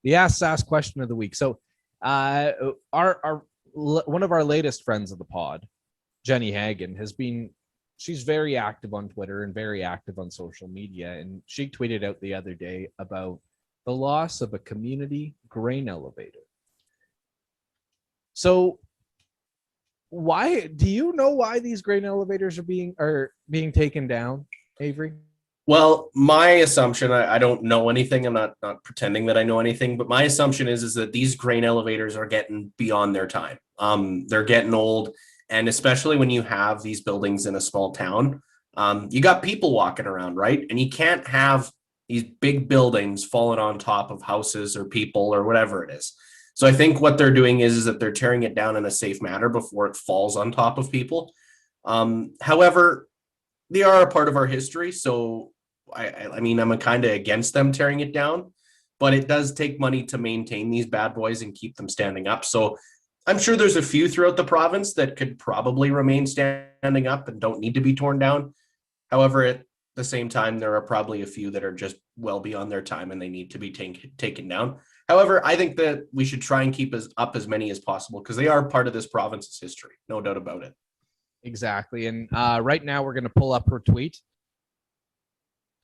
The Ask Sask question of the week. So our one of our latest friends of the pod, Jenny Hagen, she's very active on Twitter and very active on social media. And she tweeted out the other day about the loss of a community grain elevator. So why do you know why these grain elevators are being taken down, Avery? Well, my assumption, I don't know anything. I'm not pretending that I know anything, but my assumption is that these grain elevators are getting beyond their time. They're getting old. And especially when you have these buildings in a small town, you got people walking around, right? And you can't have these big buildings falling on top of houses or people or whatever it is. So I think what they're doing is that they're tearing it down in a safe manner before it falls on top of people. However, they are a part of our history. So I mean, I'm kind of against them tearing it down, but it does take money to maintain these bad boys and keep them standing up. So I'm sure there's a few throughout the province that could probably remain standing up and don't need to be torn down. However, at the same time, there are probably a few that are just well beyond their time and they need to be taken down. However, I think that we should try and keep as many as possible because they are part of this province's history. No doubt about it. Exactly. And right now we're going to pull up her tweet.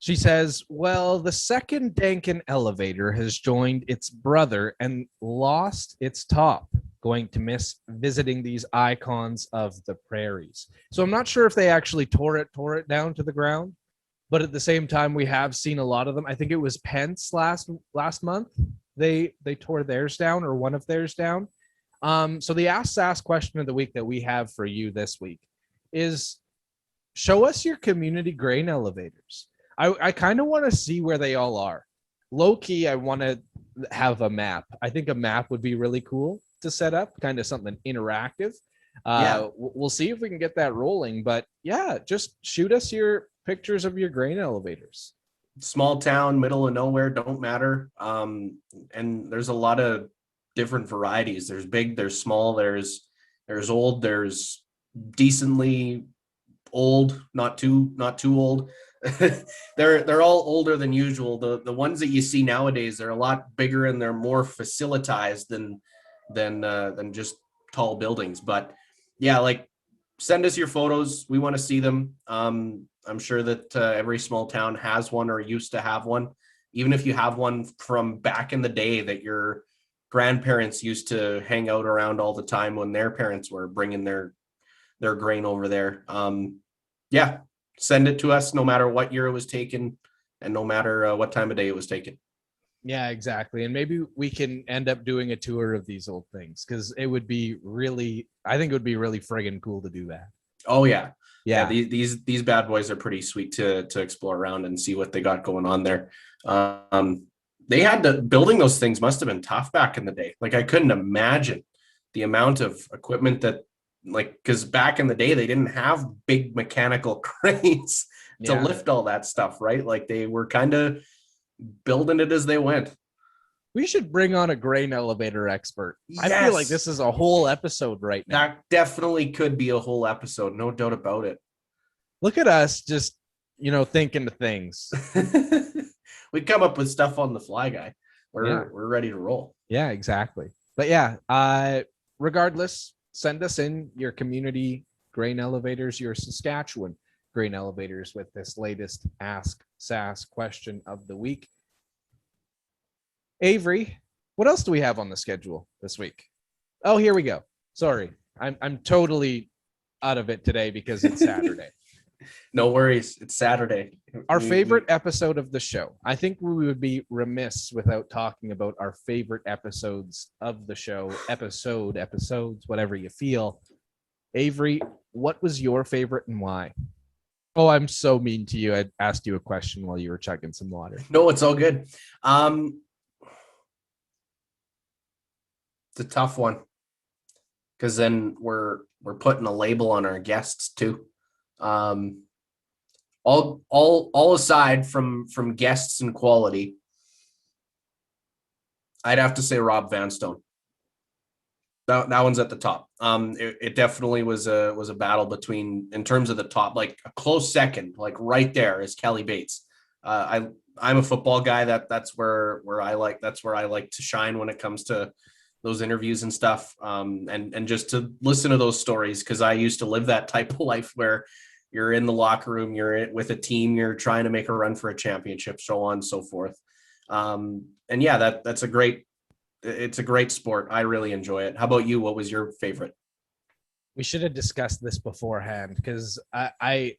She says, well, the second Dankin elevator has joined its brother and lost its top. Going to miss visiting these icons of the prairies. So I'm not sure if they actually tore it down to the ground, but at the same time, we have seen a lot of them. I think it was Pence last month. They tore theirs down, or one of theirs down. So the Ask Sask question of the week that we have for you this week is, show us your community grain elevators. I kind of want to see where they all are. Low key, I want to have a map. I think a map would be really cool to set up, kind of something interactive. We'll see if we can get that rolling. But yeah, just shoot us your pictures of your grain elevators. Small town, middle of nowhere, don't matter. And there's a lot of different varieties. There's big, there's small, there's old, there's decently old, not too old. They're all older than usual. The ones that you see nowadays, they're a lot bigger and they're more facilitized than just tall buildings. But yeah, like, send us your photos. We want to see them. I'm sure that every small town has one or used to have one. Even if you have one from back in the day that your grandparents used to hang out around all the time when their parents were bringing their grain over there. Yeah, send it to us no matter what year it was taken and no matter what time of day it was taken. Yeah, exactly. And maybe we can end up doing a tour of these old things because I think it would be really friggin' cool to do that. Oh yeah. Yeah. These bad boys are pretty sweet to explore around and see what they got going on there. They had to building those things must have been tough back in the day. Like, I couldn't imagine the amount of equipment that, like, because back in the day they didn't have big mechanical cranes to lift all that stuff, right? Like, they were kind of building it as they went. We should bring on a grain elevator expert. Yes. I feel like this is a whole episode right now. That definitely could be a whole episode, no doubt about it. Look at us just, thinking of things. We come up with stuff on the fly, guy. We're ready to roll. Yeah, exactly. But yeah, regardless, send us in your community grain elevators, your Saskatchewan grain elevators with this latest Ask Sask question of the week. Avery, what else do we have on the schedule this week? Oh, here we go. Sorry, I'm totally out of it today because it's Saturday. No worries. It's Saturday. Our favorite episode of the show. I think we would be remiss without talking about our favorite episodes of the show. Episodes, whatever you feel. Avery, what was your favorite and why? Oh, I'm so mean to you. I asked you a question while you were chugging some water. No, it's all good. It's a tough one because then we're putting a label on our guests too. All aside from guests and quality, I'd have to say Rob Vanstone. That one's at the top. It definitely was a battle between, in terms of the top, like a close second, like right there is Kelly Bates. I'm a football guy. That's where I like to shine when it comes to those interviews and stuff. And just to listen to those stories, because I used to live that type of life where you're in the locker room, you're with a team, you're trying to make a run for a championship, so on and so forth. And yeah, it's a great sport. I really enjoy it. How about you? What was your favorite? We should have discussed this beforehand because I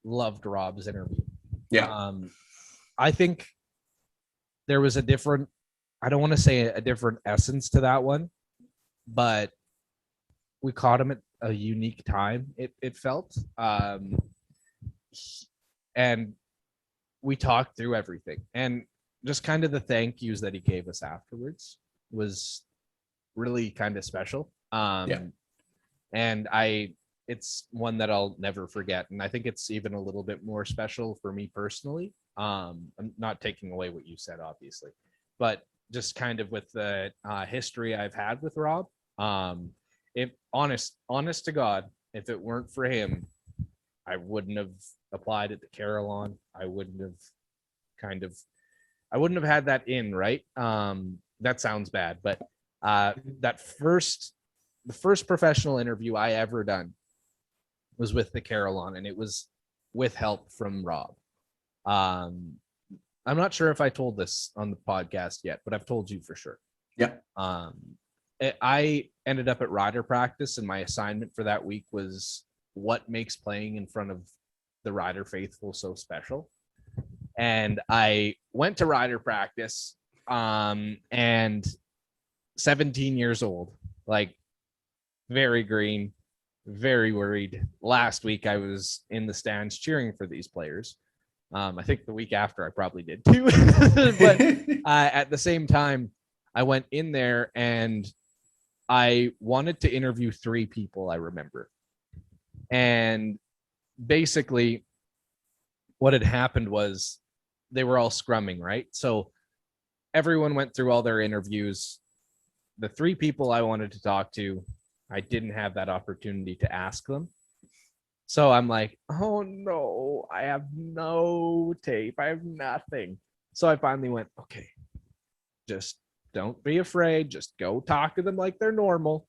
loved Rob's interview. Yeah. I think there was I don't want to say a different essence to that one, but we caught him at a unique time. It felt, and we talked through everything, and just kind of the thank yous that he gave us afterwards was really kind of special. And it's one that I'll never forget. And I think it's even a little bit more special for me personally. I'm not taking away what you said, obviously, but just kind of with the history I've had with Rob, if honest to God, if it weren't for him, I wouldn't have applied at the Carillon. I wouldn't have had that in, right? That sounds bad, but the first professional interview I ever done was with the Carillon, and it was with help from Rob. I'm not sure if I told this on the podcast yet, but I've told you for sure. Yeah. I ended up at rider practice, and my assignment for that week was what makes playing in front of the rider faithful so special. And I went to rider practice, and 17 years old, like very green, very worried. Last week I was in the stands cheering for these players. I think the week after I probably did too. But at the same time, I went in there and I wanted to interview 3 people, I remember. And basically what had happened was they were all scrumming, right? So everyone went through all their interviews. The 3 people I wanted to talk to, I didn't have that opportunity to ask them. So I'm like, oh no, I have no tape. I have nothing. So I finally went, okay, just don't be afraid. Just go talk to them like they're normal.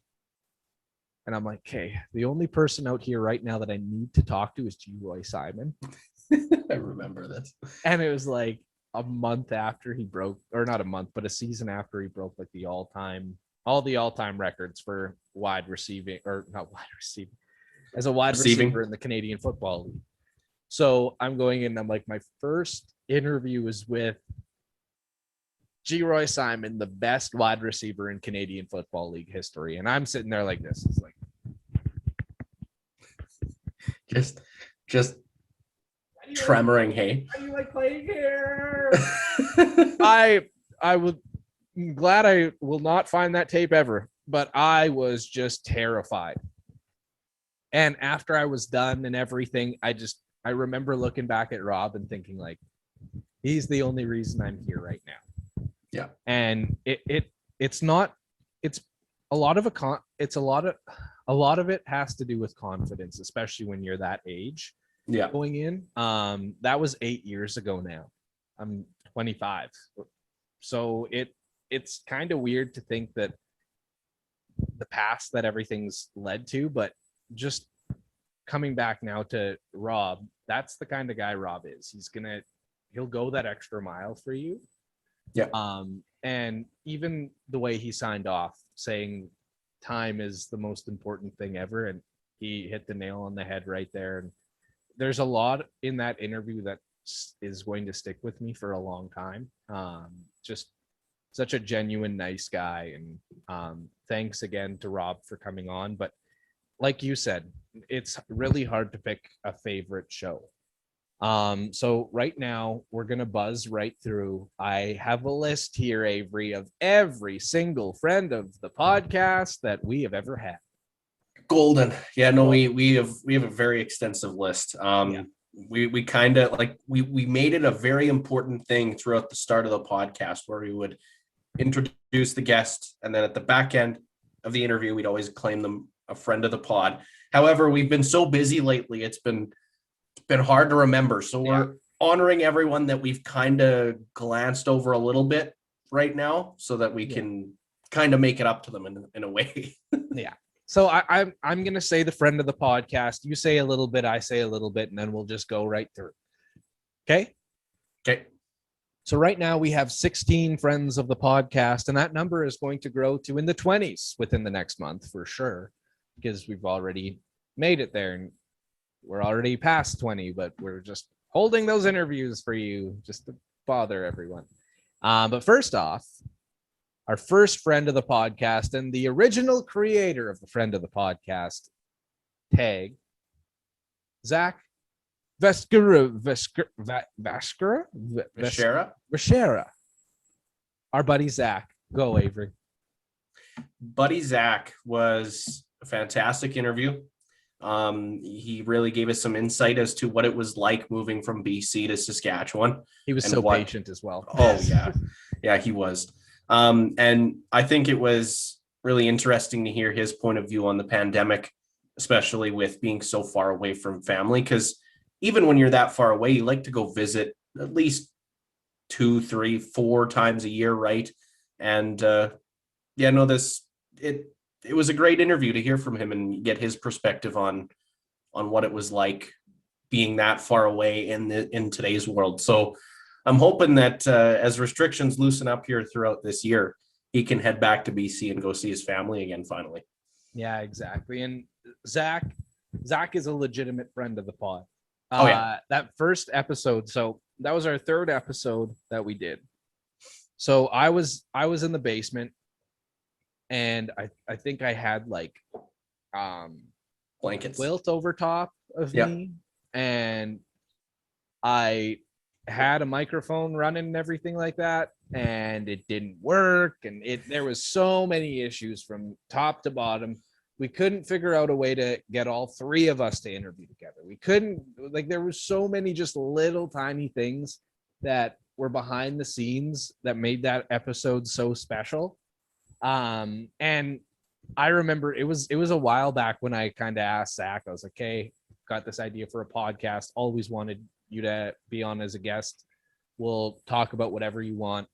And I'm like, okay, the only person out here right now that I need to talk to is Roy Simon. I remember this. And it was like a month after he broke, or not a month, but a season after he broke like all the all-time records for wide receiving, or not wide receiving, as a wide receiver in the Canadian Football League. So I'm going in, I'm like, my first interview is with Roy Simon, the best wide receiver in Canadian Football League history. And I'm sitting there like this. It's like just tremoring, hey. How do you like playing here? I would glad I will not find that tape ever, but I was just terrified. And after I was done and everything, I remember looking back at Rob and thinking like, he's the only reason I'm here right now. Yeah. And it's a lot of it has to do with confidence, especially when you're that age. Yeah. Going in. That was 8 years ago now. I'm 25. So it's kind of weird to think that the past that everything's led to, but just coming back now to Rob, that's the kind of guy Rob is. He'll go that extra mile for you. Yeah. And even the way he signed off saying time is the most important thing ever. And he hit the nail on the head right there. And there's a lot in that interview that is going to stick with me for a long time. Just such a genuine, nice guy. And thanks again to Rob for coming on. But like you said, it's really hard to pick a favorite show. So right now we're going to buzz right through. I have a list here, Avery, of every single friend of the podcast that we have ever had. Golden. Yeah, no, we have a very extensive list. We kind of like, we made it a very important thing throughout the start of the podcast where we would introduce the guest, and then at the back end of the interview, we'd always claim them a friend of the pod. However, we've been so busy lately, it's been hard to remember. So we're honoring everyone that we've kind of glanced over a little bit right now so that we can kind of make it up to them in a way. Yeah. So I'm going to say the friend of the podcast. You say a little bit, I say a little bit, and then we'll just go right through. Okay? Okay. So right now we have 16 friends of the podcast, and that number is going to grow to in the 20s within the next month for sure, because we've already made it there and we're already past 20, but we're just holding those interviews for you just to bother everyone. But first off, our first friend of the podcast and the original creator of the friend of the podcast tag, Zach Vashera. Our buddy Zach. Go, Avery. Buddy Zach was a fantastic interview. He really gave us some insight as to what it was like moving from BC to Saskatchewan. He was and so patient as well. Oh yeah. Yeah, he was. And I think it was really interesting to hear his point of view on the pandemic, especially with being so far away from family. Because even when you're that far away, you like to go visit at least 2, 3, 4 times a year, right? And it was a great interview to hear from him and get his perspective on what it was like being that far away in today's world. So I'm hoping that as restrictions loosen up here throughout this year, he can head back to BC and go see his family again finally. Yeah, exactly. And Zach is a legitimate friend of the pod. That first episode, so that was our third episode that we did. So I was in the basement, and I think I had like blankets quilt over top of me, and I had a microphone running and everything like that, and it didn't work, and there was so many issues from top to bottom. We couldn't figure out a way to get all three of us to interview together. We couldn't, there was so many just little tiny things that were behind the scenes that made that episode so special. And I remember it was a while back when I kind of asked Zach, I was like, hey, got this idea for a podcast. Always wanted you to be on as a guest. We'll talk about whatever you want.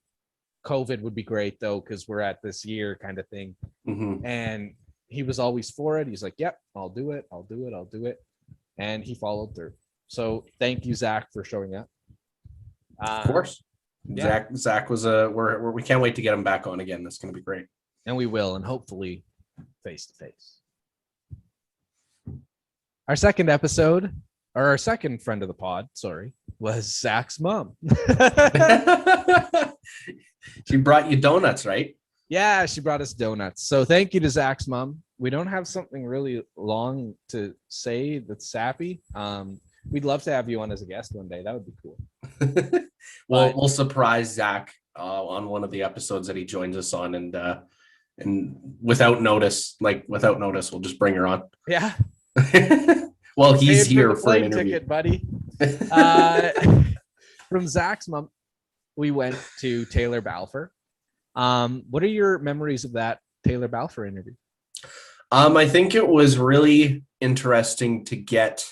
COVID would be great though, because we're at this year kind of thing. Mm-hmm. And he was always for it. He's like, yep, I'll do it. And he followed through. So thank you, Zach, for showing up. Of course. Yeah. Zach was we can't wait to get him back on again. That's going to be great. And we will, and hopefully face to face. Our second episode, or our second friend of the pod, was Zach's mom. She brought you donuts, right? Yeah, she brought us donuts. So thank you to Zach's mom. We don't have something really long to say that's sappy. We'd love to have you on as a guest one day. That would be cool. We'll surprise Zach on one of the episodes that he joins us on, and without notice, we'll just bring her on. Yeah. Well, he's here for an interview. Ticket, buddy. From Zach's mom, we went to Taylor Balfour. What are your memories of that Taylor Balfour interview? I think it was really interesting to get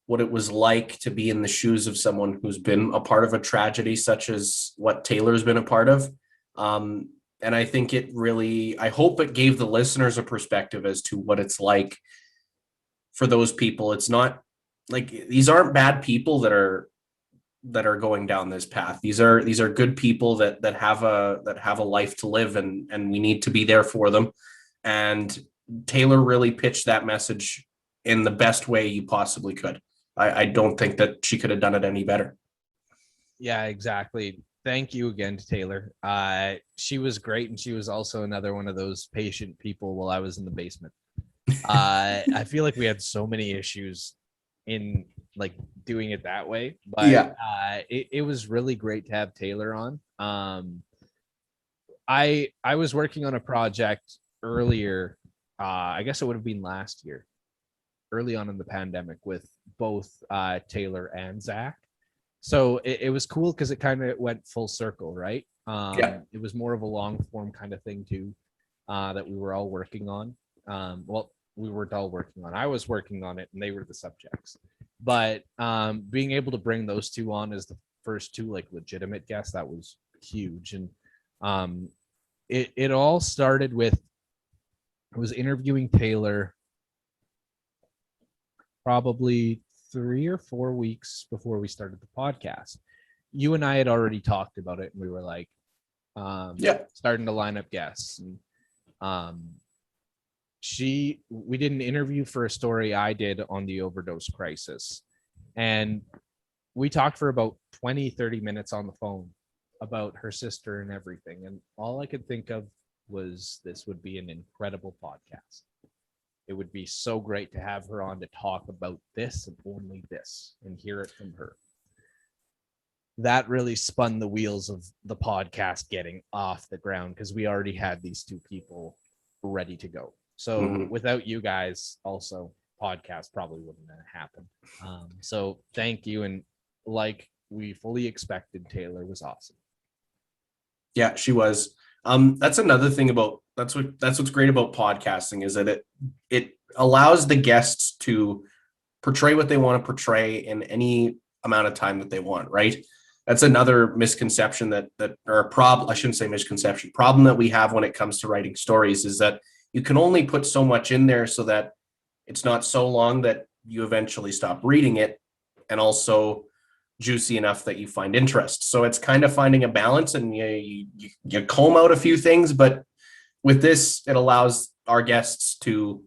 what it was like to be in the shoes of someone who's been a part of a tragedy such as what Taylor's been a part of. And I think I hope it gave the listeners a perspective as to what it's like for those people. It's not like these aren't bad people that are going down this path. These are good people that have a life to live, and we need to be there for them. And Taylor really pitched that message in the best way you possibly could. I don't think that she could have done it any better. Yeah, exactly. Thank you again to Taylor. She was great, and she was also another one of those patient people while I was in the basement. I feel like we had so many issues in like doing it that way, but yeah. It was really great to have Taylor on. I was working on a project earlier. I guess it would have been last year, early on in the pandemic, with both Taylor and Zach. So it was cool because it kind of went full circle, right? It was more of a long form kind of thing too, that we were all working on. We weren't all working on. I was working on it, and they were the subjects. But being able to bring those two on as the first two like legitimate guests, that was huge. And it all started with, I was interviewing Taylor probably 3 or 4 weeks before we started the podcast. You and I had already talked about it, and we were like, starting to line up guests. And we did an interview for a story I did on the overdose crisis, and we talked for about 20-30 minutes on the phone about her sister and everything, and all I could think of was this would be an incredible podcast. It would be so great to have her on to talk about this and only this and hear it from her. That really spun the wheels of the podcast getting off the ground, because we already had these two people ready to go. So without you guys, also podcast probably wouldn't have happened. So thank you. And like we fully expected, Taylor was awesome. Yeah, she was. That's another thing about that's what's great about podcasting is that it allows the guests to portray what they want to portray in any amount of time that they want, right? That's another misconception or a problem, I shouldn't say misconception, problem that we have when it comes to writing stories is that you can only put so much in there so that it's not so long that you eventually stop reading it, and also juicy enough that you find interest. So it's kind of finding a balance, and you comb out a few things, but with this, it allows our guests to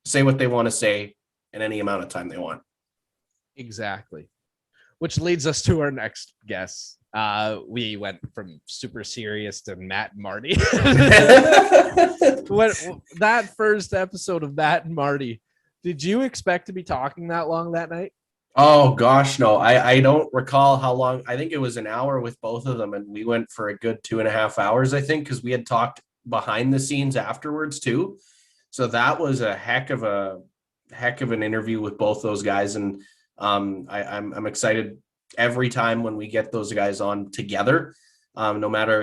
say what they want to say in any amount of time they want. Exactly. Which leads us to our next guest. We went from super serious to Matt and Marty. That first episode of Matt and Marty, did you expect to be talking that long that night? Oh gosh, no. I don't recall how long. I think it was an hour with both of them, and we went for a good 2.5 hours, I think, because we had talked behind the scenes afterwards too. So that was a heck of an interview with both those guys, and I'm excited every time when we get those guys on together. No matter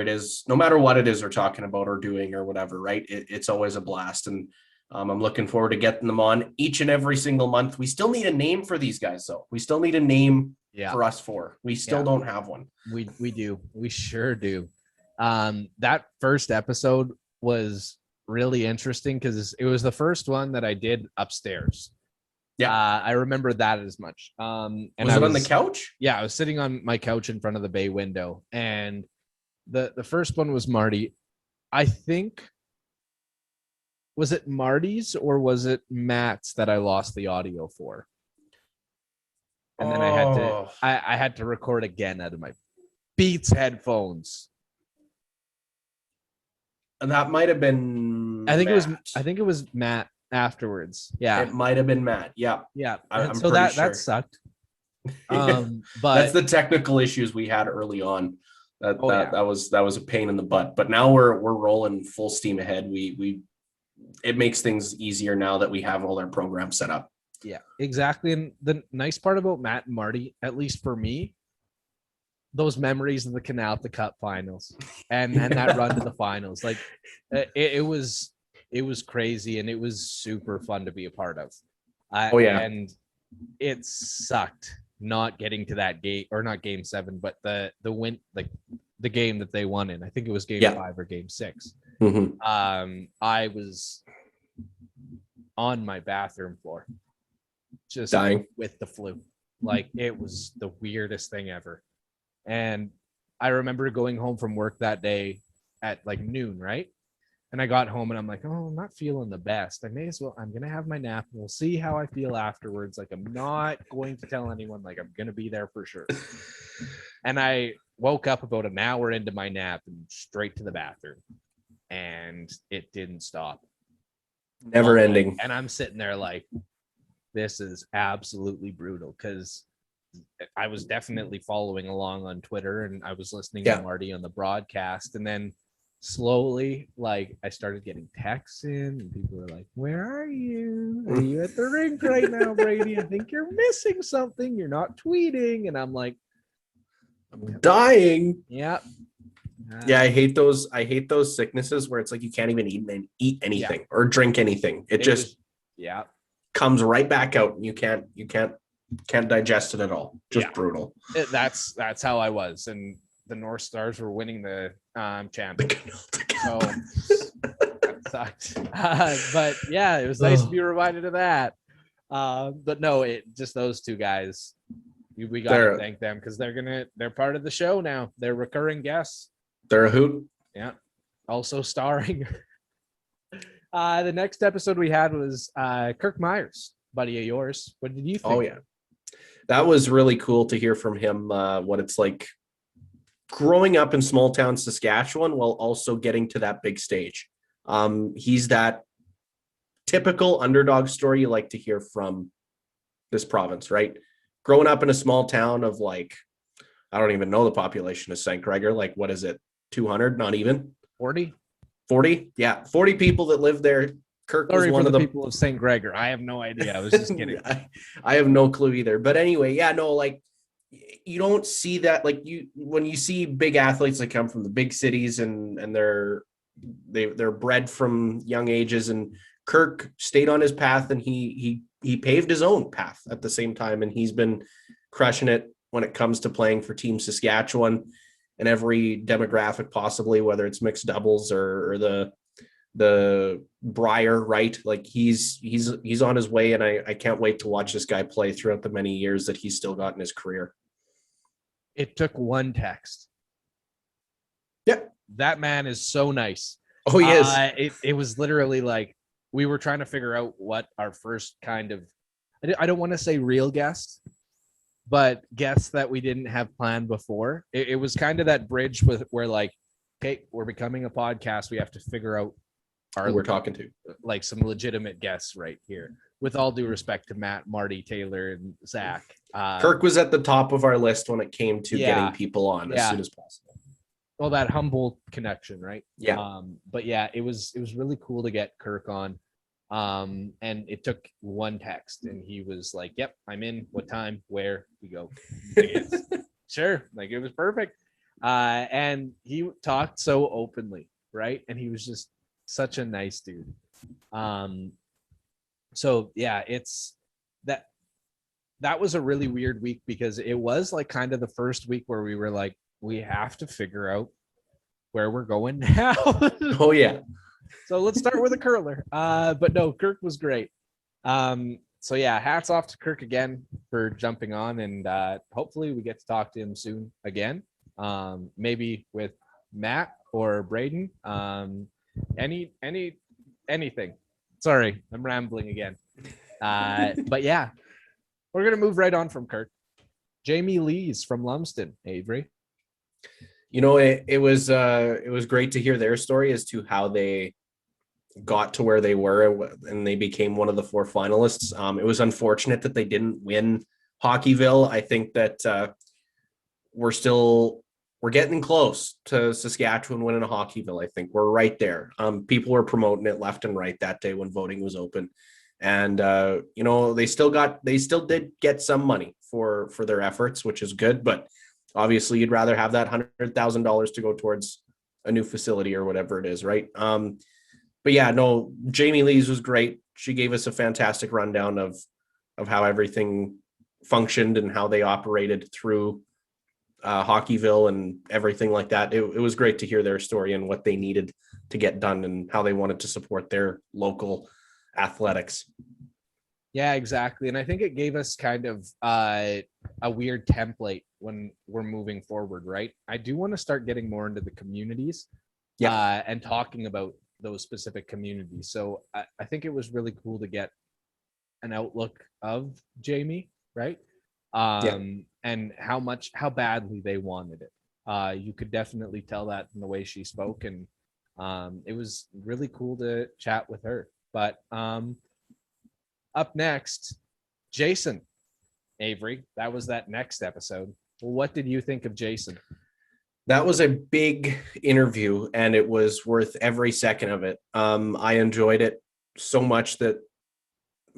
what it is they're talking about or doing or whatever, right? It's always a blast, and I'm looking forward to getting them on each and every single month. We still need a name for these guys, though. We still need a name for us four. We still don't have one. We do. We sure do. That first episode was really interesting because it was the first one that I did upstairs. Yeah, I remember that as much. And was it on the couch? Yeah, I was sitting on my couch in front of the bay window, and the first one was Marty. I think, was it Marty's or was it Matt's that I lost the audio for? And then I had to record again out of my Beats headphones. And that might have been I think it was Matt afterwards. Yeah. It might have been Matt. Yeah. Yeah. I'm so that sucked. But that's the technical issues we had early on. That was a pain in the butt. But now we're rolling full steam ahead. It makes things easier now that we have all our programs set up. Yeah, exactly. And the nice part about Matt and Marty, at least for me, those memories of the Canal at the Cup finals and that run to the finals, like it was crazy, and it was super fun to be a part of. And it sucked not getting to that game, or not game 7, but the win, like the game that they won in. I think it was game 5 or game 6. Mm-hmm. I was on my bathroom floor, just dying with the flu. Like, it was the weirdest thing ever. And I remember going home from work that day at like noon, right? And I got home and I'm like, oh, I'm not feeling the best. I'm going to have my nap. And we'll see how I feel afterwards. Like, I'm not going to tell anyone, like, I'm going to be there for sure. And I woke up about an hour into my nap and straight to the bathroom. And it didn't stop. Never ending. And I'm sitting there like, this is absolutely brutal, because I was definitely following along on Twitter, and I was listening to Marty on the broadcast, and then slowly, like, I started getting texts in, and people were like, where are you? Are you at the rink right now, Brady? I think you're missing something. You're not tweeting. And I'm like, I'm dying. Yeah. Yeah, I hate those sicknesses where it's like you can't even eat anything or drink anything. It just comes right back out, and you can't digest it at all. Just brutal. That's how I was, and the North Stars were winning the championship. So that sucked. But yeah, it was nice to be reminded of that. But no, just those two guys. We got to thank them, because they're part of the show now. They're recurring guests. They're a hoot. Yeah. Also starring. The next episode we had was Kirk Myers, buddy of yours. What did you think? Oh, yeah. That was really cool to hear from him, what it's like growing up in small town Saskatchewan while also getting to that big stage. He's that typical underdog story you like to hear from this province, right? Growing up in a small town of, like, I don't even know the population of St. Gregor. Like, what is it? 200? Not even 40. 40. Yeah. 40 people that live there, Kirk Sorry was one for of the the people of St. Gregor. I have no idea. I was just kidding. I have no clue either. But anyway, yeah, no, like you don't see that, like when you see big athletes that come from the big cities and they're bred from young ages, and Kirk stayed on his path, and he paved his own path at the same time, and he's been crushing it when it comes to playing for Team Saskatchewan and every demographic possibly, whether it's mixed doubles or the Briar, right? Like he's on his way, and I can't wait to watch this guy play throughout the many years that he's still got in his career. It took one text. Yep. That man is so nice. Oh, he is. It was literally like we were trying to figure out what our first kind of, I don't want to say real guest, but guests that we didn't have planned before. It was kind of that bridge with where like, okay, we're becoming a podcast. We have to figure out Who we're talking to, like some legitimate guests right here. With all due respect to Matt, Marty, Taylor, and Zach. Kirk was at the top of our list when it came to getting people on as soon as possible. Well, that humble connection, right? Yeah. But yeah, it was really cool to get Kirk on. And it took one text, and he was like, "Yep, I'm in. What time? Where?" We go, "Yes." Sure. Like it was perfect. And he talked so openly, right? And he was just such a nice dude. So yeah, it's that was a really weird week because it was like kind of the first week where we were like, we have to figure out where we're going now. Oh yeah. So let's start with a curler. But no, Kirk was great. So yeah, hats off to Kirk again for jumping on, and hopefully we get to talk to him soon again. Maybe with Matt or Braden. Anything. Sorry, I'm rambling again. But yeah, we're gonna move right on from Kirk. Jamie Lees from Lumsden, Avery. You know, it was great to hear their story as to how they got to where they were and they became one of the 4 finalists. It was unfortunate that they didn't win Hockeyville. I think that we're getting close to Saskatchewan winning a Hockeyville. I think we're right there. People were promoting it left and right that day when voting was open. And, you know, they still did get some money for their efforts, which is good. But obviously you'd rather have that $100,000 to go towards a new facility or whatever it is. Right. But yeah, no, Jamie Lees was great. She gave us a fantastic rundown of how everything functioned and how they operated through Hockeyville and everything like that. It was great to hear their story and what they needed to get done and how they wanted to support their local athletics. Yeah, exactly. And I think it gave us kind of a weird template when we're moving forward, right? I do want to start getting more into the communities and talking about those specific communities. So I think it was really cool to get an outlook of Jamie, right? And how badly they wanted it. You could definitely tell that in the way she spoke, and it was really cool to chat with her. But up next, Jason, Avery, that was that next episode. Well, what did you think of Jason? That was a big interview, and it was worth every second of it. I enjoyed it so much that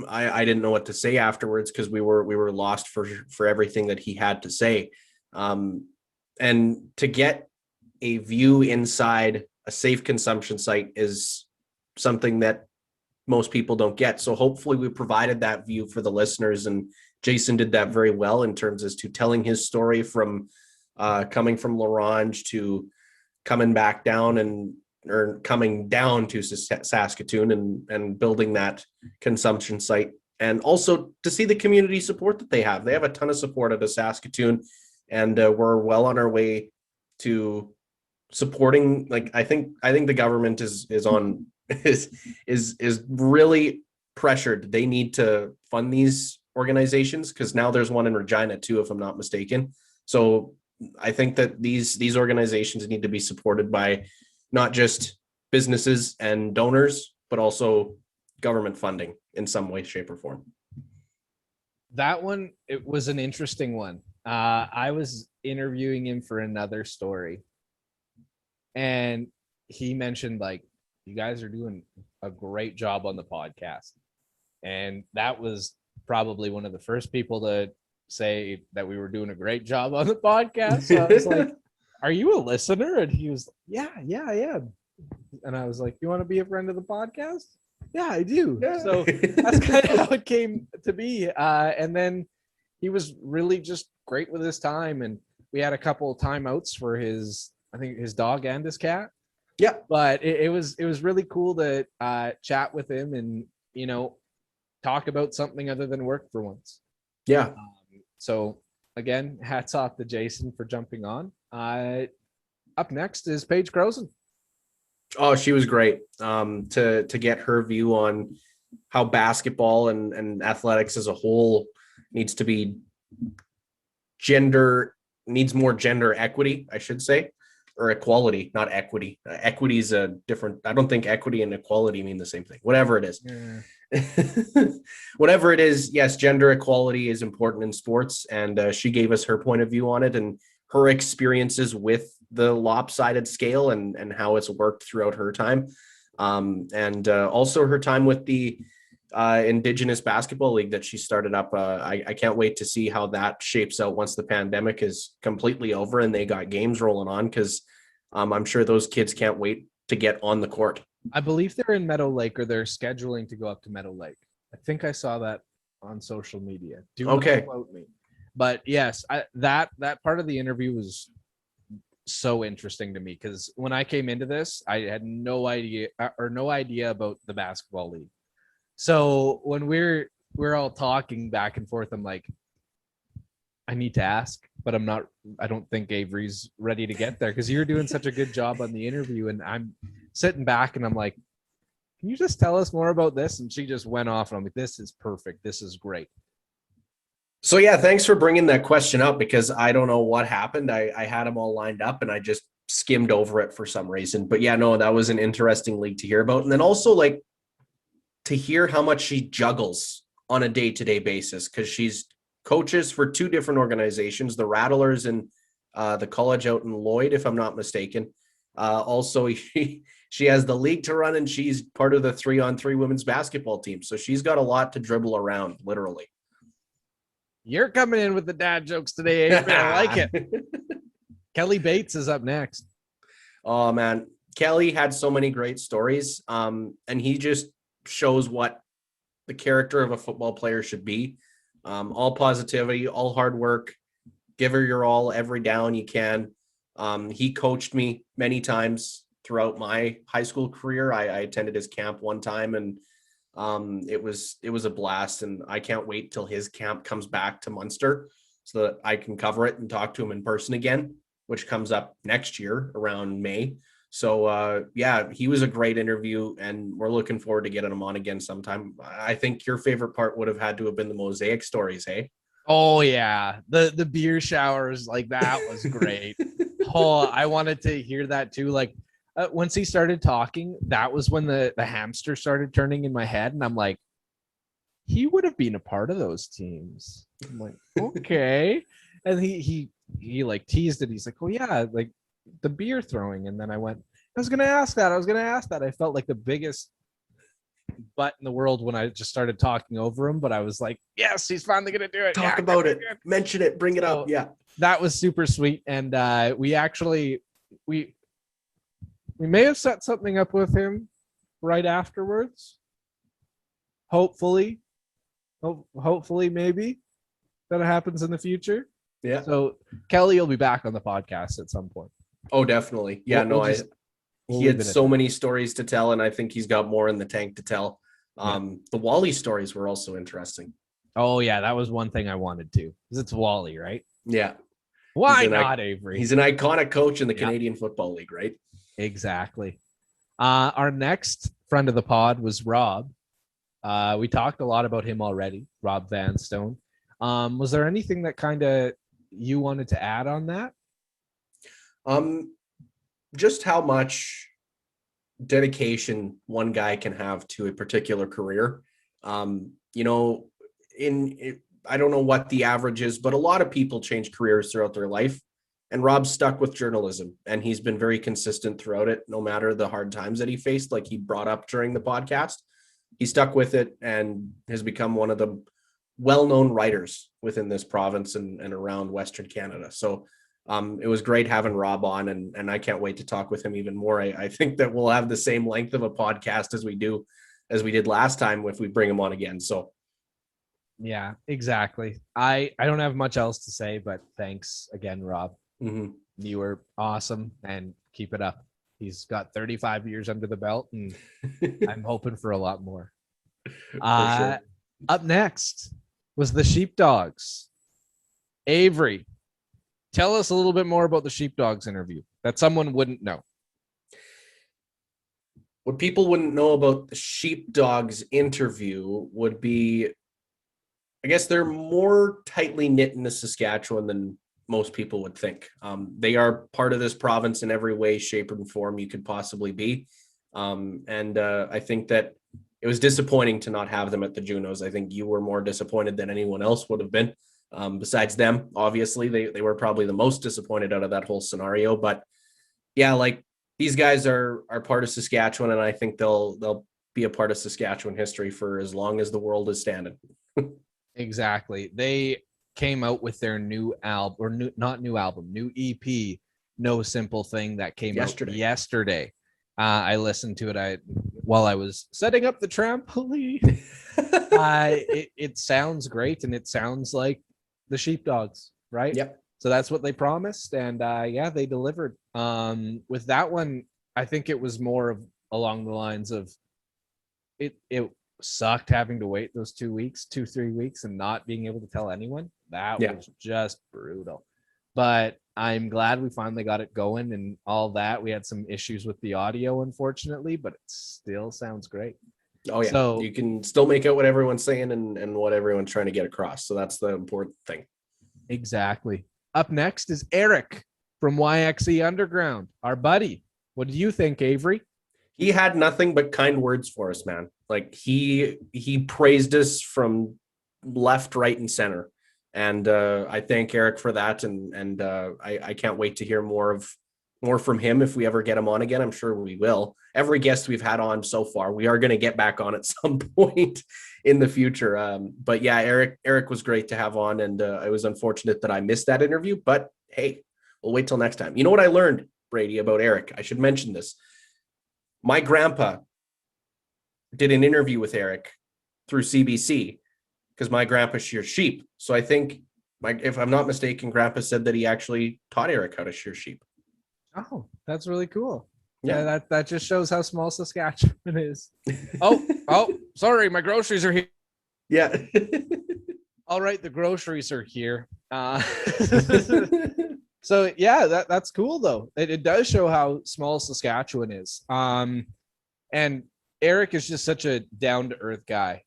I didn't know what to say afterwards because we were lost for everything that he had to say. And to get a view inside a safe consumption site is something that most people don't get. So hopefully we provided that view for the listeners, and Jason did that very well in terms as to telling his story from coming from L'Orange to coming back down or coming down to Saskatoon and building that consumption site, and also to see the community support that they have. They have a ton of support out of Saskatoon, and we're well on our way to supporting. Like I think the government is really pressured. They need to fund these organizations because now there's one in Regina too, if I'm not mistaken. So I think that these organizations need to be supported by not just businesses and donors, but also government funding in some way, shape, or form. That one, it was an interesting one. I was interviewing him for another story, and he mentioned like, you guys are doing a great job on the podcast. And that was probably one of the first people to say that we were doing a great job on the podcast. So I was like, are you a listener? And he was, yeah, I am. And I was like, you want to be a friend of the podcast? Yeah, I do. Yeah. So that's kind of how it came to be. And then he was really just great with his time. And we had a couple of timeouts for his dog and his cat. Yeah. But it was really cool to chat with him and, talk about something other than work for once. Yeah. So again, hats off to Jason for jumping on. Up next is Paige Crossing. Oh, she was great. To get her view on how basketball and athletics as a whole needs more gender equity, I should say, or equality, not equity. Equity is a different. I don't think equity and equality mean the same thing. Whatever it is. Yeah. Whatever it is, yes, gender equality is important in sports, and she gave us her point of view on it and her experiences with the lopsided scale and how it's worked throughout her time, and also her time with the Indigenous Basketball League that she started up. I can't wait to see how that shapes out once the pandemic is completely over and they got games rolling on, because I'm sure those kids can't wait to get on the court. I believe they're in Meadow Lake, or they're scheduling to go up to Meadow Lake. I think I saw that on social media. Do not quote me. But yes, that part of the interview was so interesting to me, because when I came into this, I had no idea about the basketball league. So when we're all talking back and forth, I'm like, I need to ask, but I don't think Avery's ready to get there, because you're doing such a good job on the interview, and I'm sitting back and I'm like, can you just tell us more about this? And she just went off and I'm like, this is perfect. This is great. So yeah, thanks for bringing that question up, because I don't know what happened. I had them all lined up and I just skimmed over it for some reason. But yeah, no, that was an interesting league to hear about. And then also like to hear how much she juggles on a day-to-day basis, because she's coaches for two different organizations, the Rattlers and the college out in Lloyd, if I'm not mistaken. Also, she has the league to run, and she's part of the 3-on-3 women's basketball team. So she's got a lot to dribble around, literally. You're coming in with the dad jokes today, Avery. I like it. Kelly Bates is up next. Oh, man. Kelly had so many great stories, and he just shows what the character of a football player should be. All positivity, all hard work, give her your all every down you can. He coached me many times throughout my high school career. I attended his camp one time, and it was a blast, and I can't wait till his camp comes back to Munster so that I can cover it and talk to him in person again, which comes up next year around May. So yeah, he was a great interview, and we're looking forward to getting him on again sometime. I think your favorite part would have had to have been the mosaic stories, hey? Oh yeah, the beer showers, like that was great. Oh, I wanted to hear that too. Like once he started talking, that was when the hamster started turning in my head, and I'm like, he would have been a part of those teams. I'm like, okay. And he like teased it. He's like, oh yeah, like the beer throwing. And then I went, I was gonna ask that. I felt like the biggest butt in the world when I just started talking over him, but I was like, yes, he's finally gonna do it. Talk about it, mention it, bring it up. Yeah, that was super sweet. And we may have set something up with him right afterwards. Hopefully maybe that happens in the future. Yeah. So Kelly will be back on the podcast at some point. Oh, definitely. Yeah, he had so many stories to tell, and I think he's got more in the tank to tell. The Wally stories were also interesting. Oh yeah, that was one thing I wanted to, because it's Wally, right? Yeah. Why not, Avery? He's an iconic coach in the Canadian Football League, right? Exactly. Our next friend of the pod was Rob. We talked a lot about him already, Rob Vanstone. Was there anything that kind of you wanted to add on that? Just how much dedication one guy can have to a particular career. You know, I don't know what the average is, but a lot of people change careers throughout their life. And Rob's stuck with journalism, and he's been very consistent throughout it, no matter the hard times that he faced, like he brought up during the podcast. He stuck with it and has become one of the well-known writers within this province and around Western Canada. So it was great having Rob on, and I can't wait to talk with him even more. I think that we'll have the same length of a podcast as we did last time if we bring him on again. So yeah, exactly. I don't have much else to say, but thanks again, Rob. Mm-hmm. You were awesome, and keep it up. He's got 35 years under the belt, and I'm hoping for a lot more. Sure. Up next was the Sheepdogs. Avery, tell us a little bit more about the Sheepdogs interview that someone wouldn't know. What people wouldn't know about the Sheepdogs interview would be, I guess they're more tightly knit in the Saskatchewan than most people would think. They are part of this province in every way, shape, and form you could possibly be. And I think that it was disappointing to not have them at the Junos. I think you were more disappointed than anyone else would have been. Besides them, obviously, they were probably the most disappointed out of that whole scenario. But yeah, like these guys are part of Saskatchewan, and I think they'll be a part of Saskatchewan history for as long as the world is standing. Exactly. They came out with their new album, or new EP, No Simple Thing, that came out yesterday. I listened to it while I was setting up the trampoline. It sounds great, and it sounds like the Sheepdogs, right? Yep. So that's what they promised, and yeah, they delivered. With that one, I think it was more of along the lines of it sucked having to wait those 3 weeks and not being able to tell anyone. That was just brutal. But I'm glad we finally got it going and all that. We had some issues with the audio, unfortunately, but it still sounds great. Oh, yeah. So you can still make out what everyone's saying and what everyone's trying to get across. So that's the important thing. Exactly. Up next is Eric from Yxe Underground, our buddy. What do you think, Avery? He had nothing but kind words for us, man. Like he praised us from left, right, and center. And I thank Eric for that. And I can't wait to hear more from him if we ever get him on again. I'm sure we will. Every guest we've had on so far, we are going to get back on at some point in the future. But yeah, Eric was great to have on, and it was unfortunate that I missed that interview. But hey, we'll wait till next time. You know what I learned, Brady, about Eric? I should mention this. My grandpa did an interview with Eric through CBC because my grandpa shears sheep. So I think, if I'm not mistaken, grandpa said that he actually taught Eric how to shear sheep. Oh, that's really cool. Yeah, that just shows how small Saskatchewan is. Oh, sorry, my groceries are here. Yeah. All right, the groceries are here. So yeah, that's cool though. It does show how small Saskatchewan is. And Eric is just such a down-to-earth guy.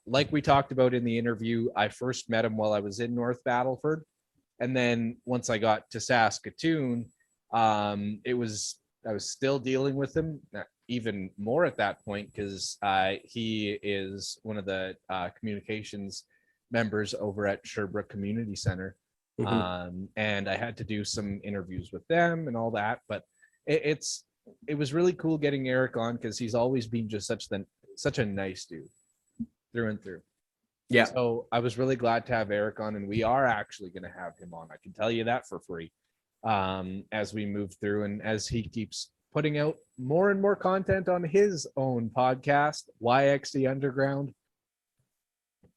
Like we talked about in the interview, I first met him while I was in North Battleford. And then once I got to Saskatoon, I was still dealing with him even more at that point because he is one of the communications members over at Sherbrooke Community Center. Mm-hmm. And I had to do some interviews with them and all that. But it was really cool getting Eric on because he's always been just such a nice dude through and through. Yeah. So I was really glad to have Eric on, and we are actually going to have him on. I can tell you that for free as we move through and as he keeps putting out more and more content on his own podcast, Yxe Underground.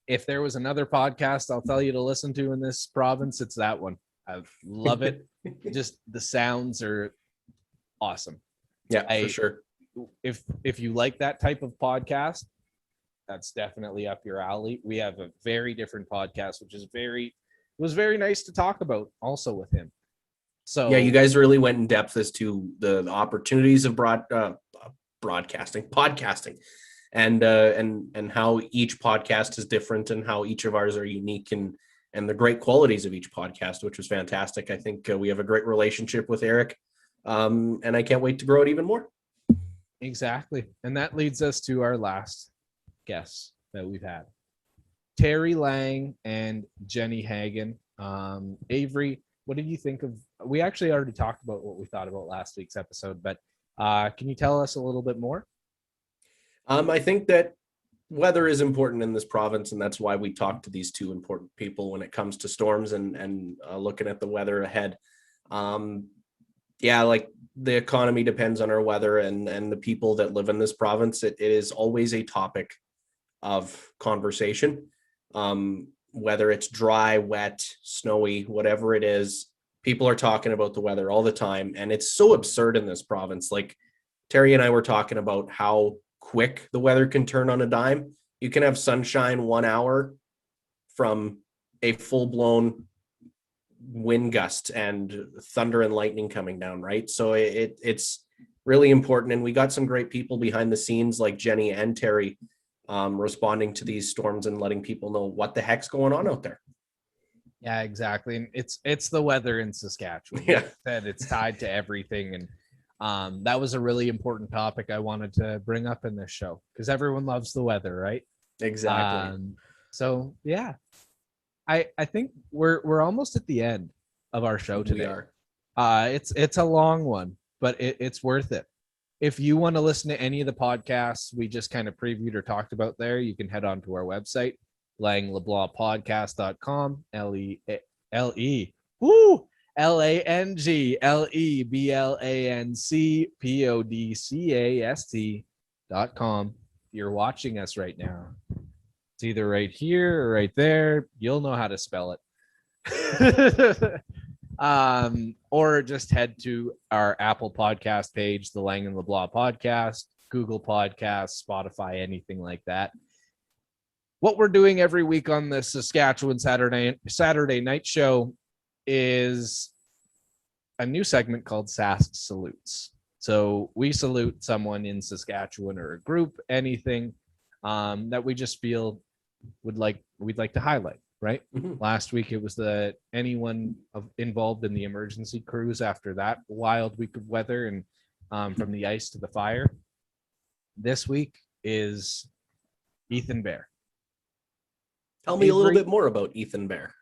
If there was another podcast I'll tell you to listen to in this province, it's that one. I love it. Just the sounds are awesome. Yeah, for sure. If you like that type of podcast, that's definitely up your alley. We have a very different podcast, which was very nice to talk about also with him. So yeah, you guys really went in depth as to the opportunities of podcasting, and how each podcast is different and how each of ours are unique and the great qualities of each podcast, which was fantastic. I think we have a great relationship with Eric, and I can't wait to grow it even more. Exactly. And that leads us to our last guests that we've had. Terry Lang and Jenny Hagen. Avery, what did you think of? We actually already talked about what we thought about last week's episode, but can you tell us a little bit more? I think that weather is important in this province, and that's why we talk to these two important people when it comes to storms and looking at the weather ahead. Like the economy depends on our weather, and the people that live in this province, it is always a topic of conversation. Whether it's dry, wet, snowy, whatever it is, people are talking about the weather all the time. And it's so absurd in this province. Like Terry and I were talking about how quick the weather can turn on a dime. You can have sunshine 1 hour from a full-blown wind gust and thunder and lightning coming down, right? So it's really important. And we got some great people behind the scenes like Jenny and Terry responding to these storms and letting people know what the heck's going on out there. Yeah, exactly. And it's the weather in Saskatchewan. Yeah. It's tied to everything. And that was a really important topic I wanted to bring up in this show because everyone loves the weather, right? Exactly. So yeah, I think we're almost at the end of our show today. We are. It's a long one, but it's worth it. If you want to listen to any of the podcasts we just kind of previewed or talked about there, you can head on to our website, Lang LeBlanc Podcast.com, LangLeBlancPodcast.com. If you're watching us right now, it's either right here or right there. You'll know how to spell it. Or just head to our Apple podcast page, the Lang and LeBlanc Podcast, Google Podcasts, Spotify, anything like that. What we're doing every week on the Saskatchewan Saturday night show is a new segment called Sas Salutes. So we salute someone in Saskatchewan or a group, anything that we just feel we'd like to highlight. Right. Mm-hmm. Last week, it was anyone involved in the emergency crews after that wild week of weather and from the ice to the fire. This week is Ethan Bear. Tell me a little bit more about Ethan Bear.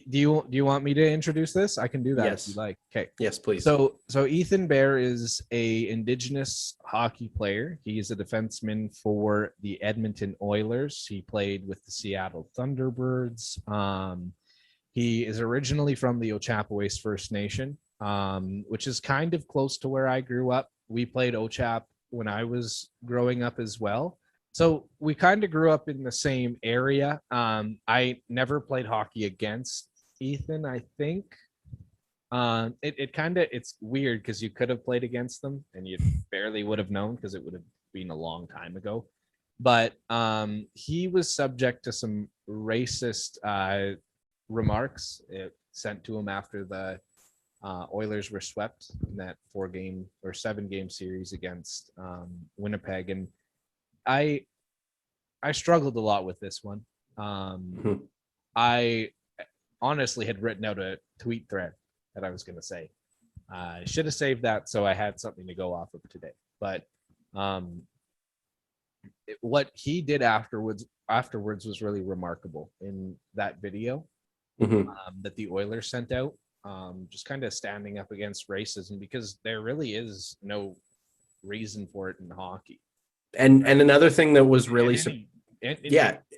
Do you want me to introduce this? I can do that Yes. if you like. Okay. Yes, please. So Ethan Bear is a Indigenous hockey player. He's a defenseman for the Edmonton Oilers. He played with the Seattle Thunderbirds. He is originally from the Ochapowace First Nation, which is kind of close to where I grew up. We played Ochap when I was growing up as well. So we kind of grew up in the same area. I never played hockey against Ethan, I think. It's weird because you could have played against them and you barely would have known because it would have been a long time ago. But he was subject to some racist remarks sent to him after the Oilers were swept in that 7-game series against Winnipeg. And I struggled a lot with this one. I honestly had written out a tweet thread that I was going to say. I should have saved that so I had something to go off of today. But what he did afterwards was really remarkable in that video that the Oilers sent out, just kind of standing up against racism because there really is no reason for it in hockey. And another thing that was really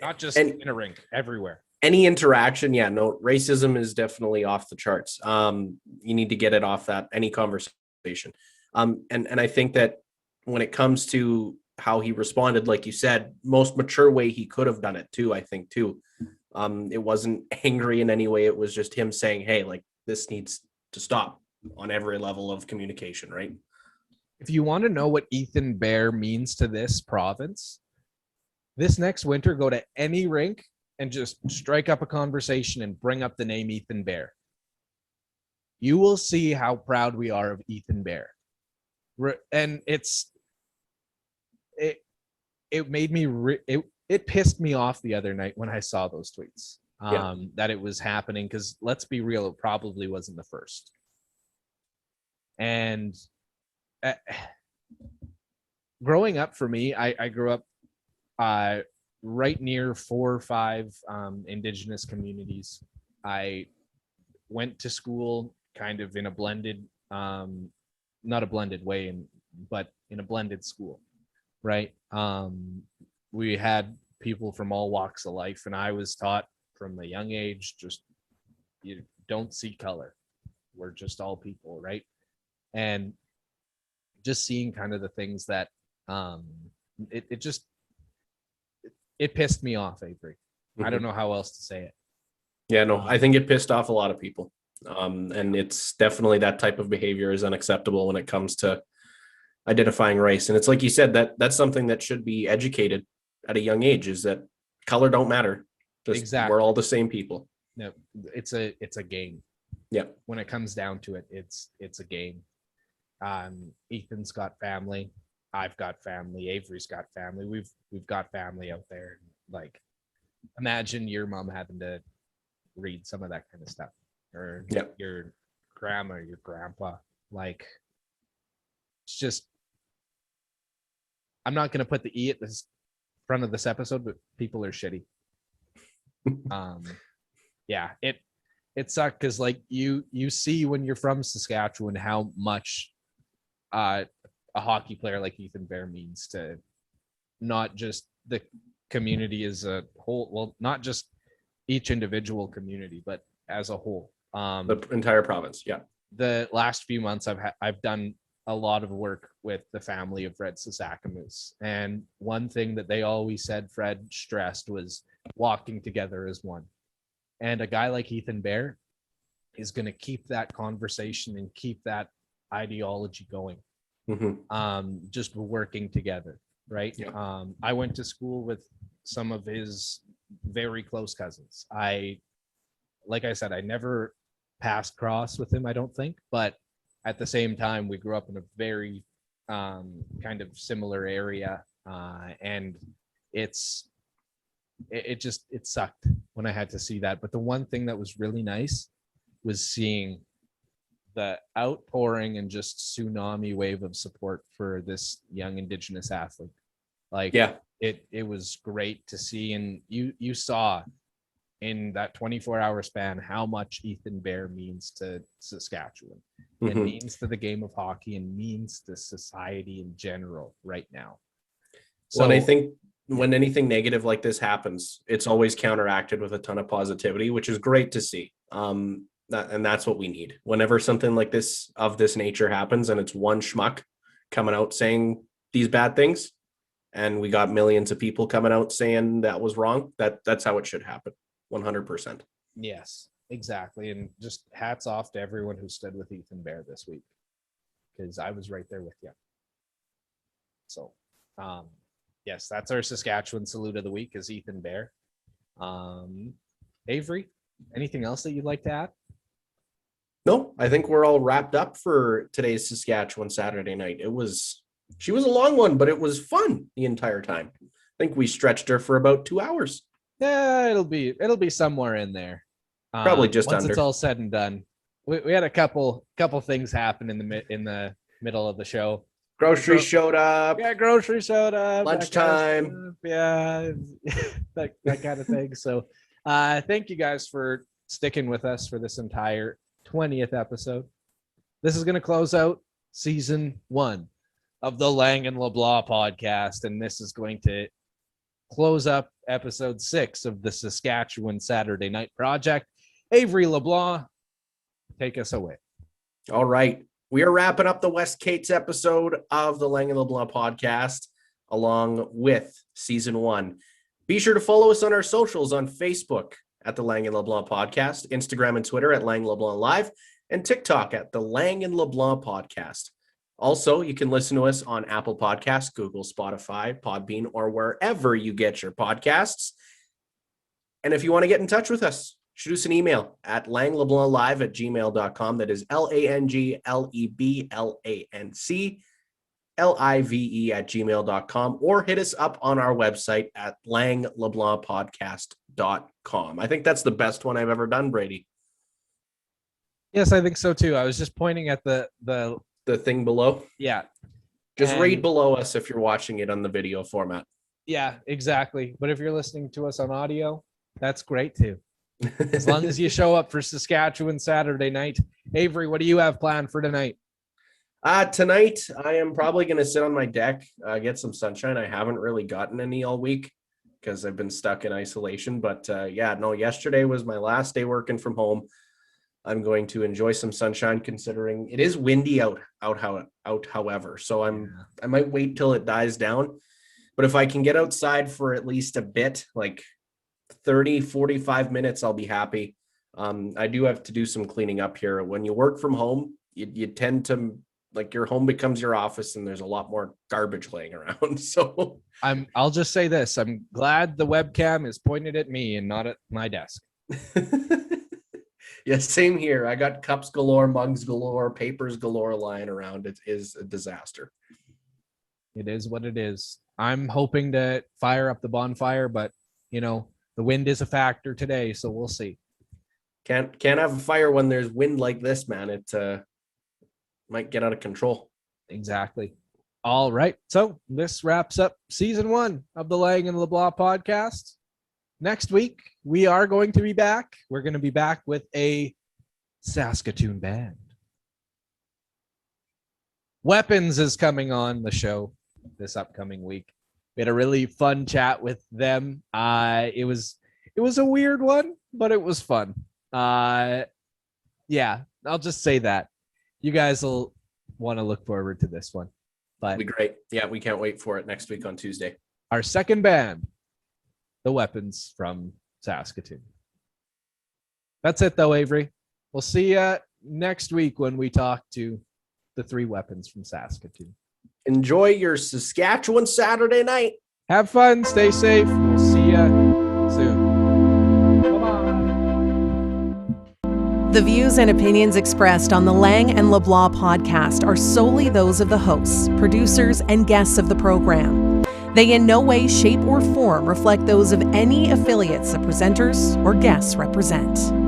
not just in a rink, everywhere. Any interaction, no, racism is definitely off the charts. You need to get it off that any conversation. And I think that when it comes to how he responded, like you said, most mature way he could have done it too, I think too. It wasn't angry in any way. It was just him saying, hey, like this needs to stop on every level of communication, right? If you want to know what Ethan Bear means to this province, this next winter, go to any rink and just strike up a conversation and bring up the name Ethan Bear. You will see how proud we are of Ethan Bear. And it made me, it pissed me off the other night when I saw those tweets that it was happening. Because let's be real, it probably wasn't the first. And growing up for me, I grew up right near 4 or 5 Indigenous communities. I went to school kind of in a blended, not a blended way, but in a blended school, right? We had people from all walks of life, and I was taught from a young age, just you don't see color. We're just all people, right? And just seeing kind of the things that it pissed me off, Avery. I don't know how else to say it. Yeah, no, I think it pissed off a lot of people. And it's definitely that type of behavior is unacceptable when it comes to identifying race. And it's like you said, that's something that should be educated at a young age, is that color don't matter. Just Exactly. We're all the same people. No, it's a game. Yeah. When it comes down to it, it's a game. Ethan's got family. I've got family. Avery's got family. We've got family out there. Like, imagine your mom having to read some of that kind of stuff, or your grandma, your grandpa. Like, it's just, I'm not going to put the E at the front of this episode, but people are shitty. Yeah, it sucked because like you see when you're from Saskatchewan how much a hockey player like Ethan Bear means to not just the community as a whole. Well, not just each individual community, but as a whole. The entire province. Yeah. The last few months I've done a lot of work with the family of Red Saskatchewan, and one thing that they always said, Fred stressed, was walking together as one. And a guy like Ethan Bear is going to keep that conversation and keep that ideology going. Just working together, right? Yeah. I went to school with some of his very close cousins. Like I said, I never passed cross with him, I don't think, but at the same time, we grew up in a very kind of similar area, and it sucked when I had to see that. But the one thing that was really nice was seeing the outpouring and just tsunami wave of support for this young Indigenous athlete. Like, yeah, it was great to see. And you saw in that 24-hour span how much Ethan Bear means to Saskatchewan. It means to the game of hockey and means to society in general right now. So, well, and I think when anything negative like this happens, it's always counteracted with a ton of positivity, which is great to see. And that's what we need. Whenever something like this of this nature happens and it's one schmuck coming out saying these bad things, and we got millions of people coming out saying that was wrong, that's how it should happen. 100%. Yes, exactly. And just hats off to everyone who stood with Ethan Bear this week, because I was right there with you. So, yes, that's our Saskatchewan salute of the week, is Ethan Bear. Avery, anything else that you'd like to add? No, I think we're all wrapped up for today's Saskatchewan Saturday night. She was a long one, but it was fun the entire time. I think we stretched her for about 2 hours. Yeah, it'll be somewhere in there. Probably just once under. It's all said and done. We had a couple things happen in the middle of the show. Groceries showed up. Yeah, groceries showed up. Lunchtime. Yeah, that kind of thing. So, thank you guys for sticking with us for this entire 20th episode. This is going to close out season 1 of the Lang LeBlanc podcast, and this is going to close up episode 6 of the Saskatchewan Saturday Night Project. Avery LeBlanc, take us away. All right. We are wrapping up the West Cates episode of the Lang LeBlanc podcast along with season 1. Be sure to follow us on our socials on Facebook at the Lang LeBlanc podcast, Instagram and Twitter at Lang LeBlanc Live, and TikTok at the Lang LeBlanc podcast. Also, you can listen to us on Apple Podcasts, Google, Spotify, Podbean, or wherever you get your podcasts. And if you want to get in touch with us, shoot us an email at langleblanclive@gmail.com. That is langleblanclive@gmail.com, or hit us up on our website at langleblancpodcast.com. I think that's the best one I've ever done, Brady. Yes, I think so too. I was just pointing at the thing below. Yeah. Just read below us if you're watching it on the video format. Yeah, exactly. But if you're listening to us on audio, that's great too. as long as you show up for Saskatchewan Saturday night. Avery, what do you have planned for tonight? Tonight, I am probably going to sit on my deck, get some sunshine. I haven't really gotten any all week because I've been stuck in isolation. But yesterday was my last day working from home. I'm going to enjoy some sunshine considering it is windy out however. So I might wait till it dies down. But if I can get outside for at least a bit, like 30, 45 minutes, I'll be happy. I do have to do some cleaning up here. When you work from home, you tend to, like, your home becomes your office and there's a lot more garbage laying around. So I'll just say this. I'm glad the webcam is pointed at me and not at my desk. Yeah, same here. I got cups galore, mugs galore, papers galore lying around. It is a disaster. It is what it is. I'm hoping to fire up the bonfire, but the wind is a factor today, so we'll see. Can't have a fire when there's wind like this, man. It might get out of control. Exactly. All right. So this wraps up season 1 of the Lang and LeBlanc podcast. Next week, we are going to be back. We're going to be back with a Saskatoon band. Weapons is coming on the show this upcoming week. We had a really fun chat with them. It was a weird one, but it was fun. I'll just say that. You guys will want to look forward to this one. But it'll be great. Yeah, we can't wait for it next week on Tuesday. Our second band, the Weapons from Saskatoon. That's it, though, Avery. We'll see you next week when we talk to the 3 Weapons from Saskatoon. Enjoy your Saskatchewan Saturday night. Have fun. Stay safe. We'll see you soon. Bye-bye. The views and opinions expressed on the Lang and LeBlanc podcast are solely those of the hosts, producers, and guests of the program. They in no way, shape, or form reflect those of any affiliates the presenters or guests represent.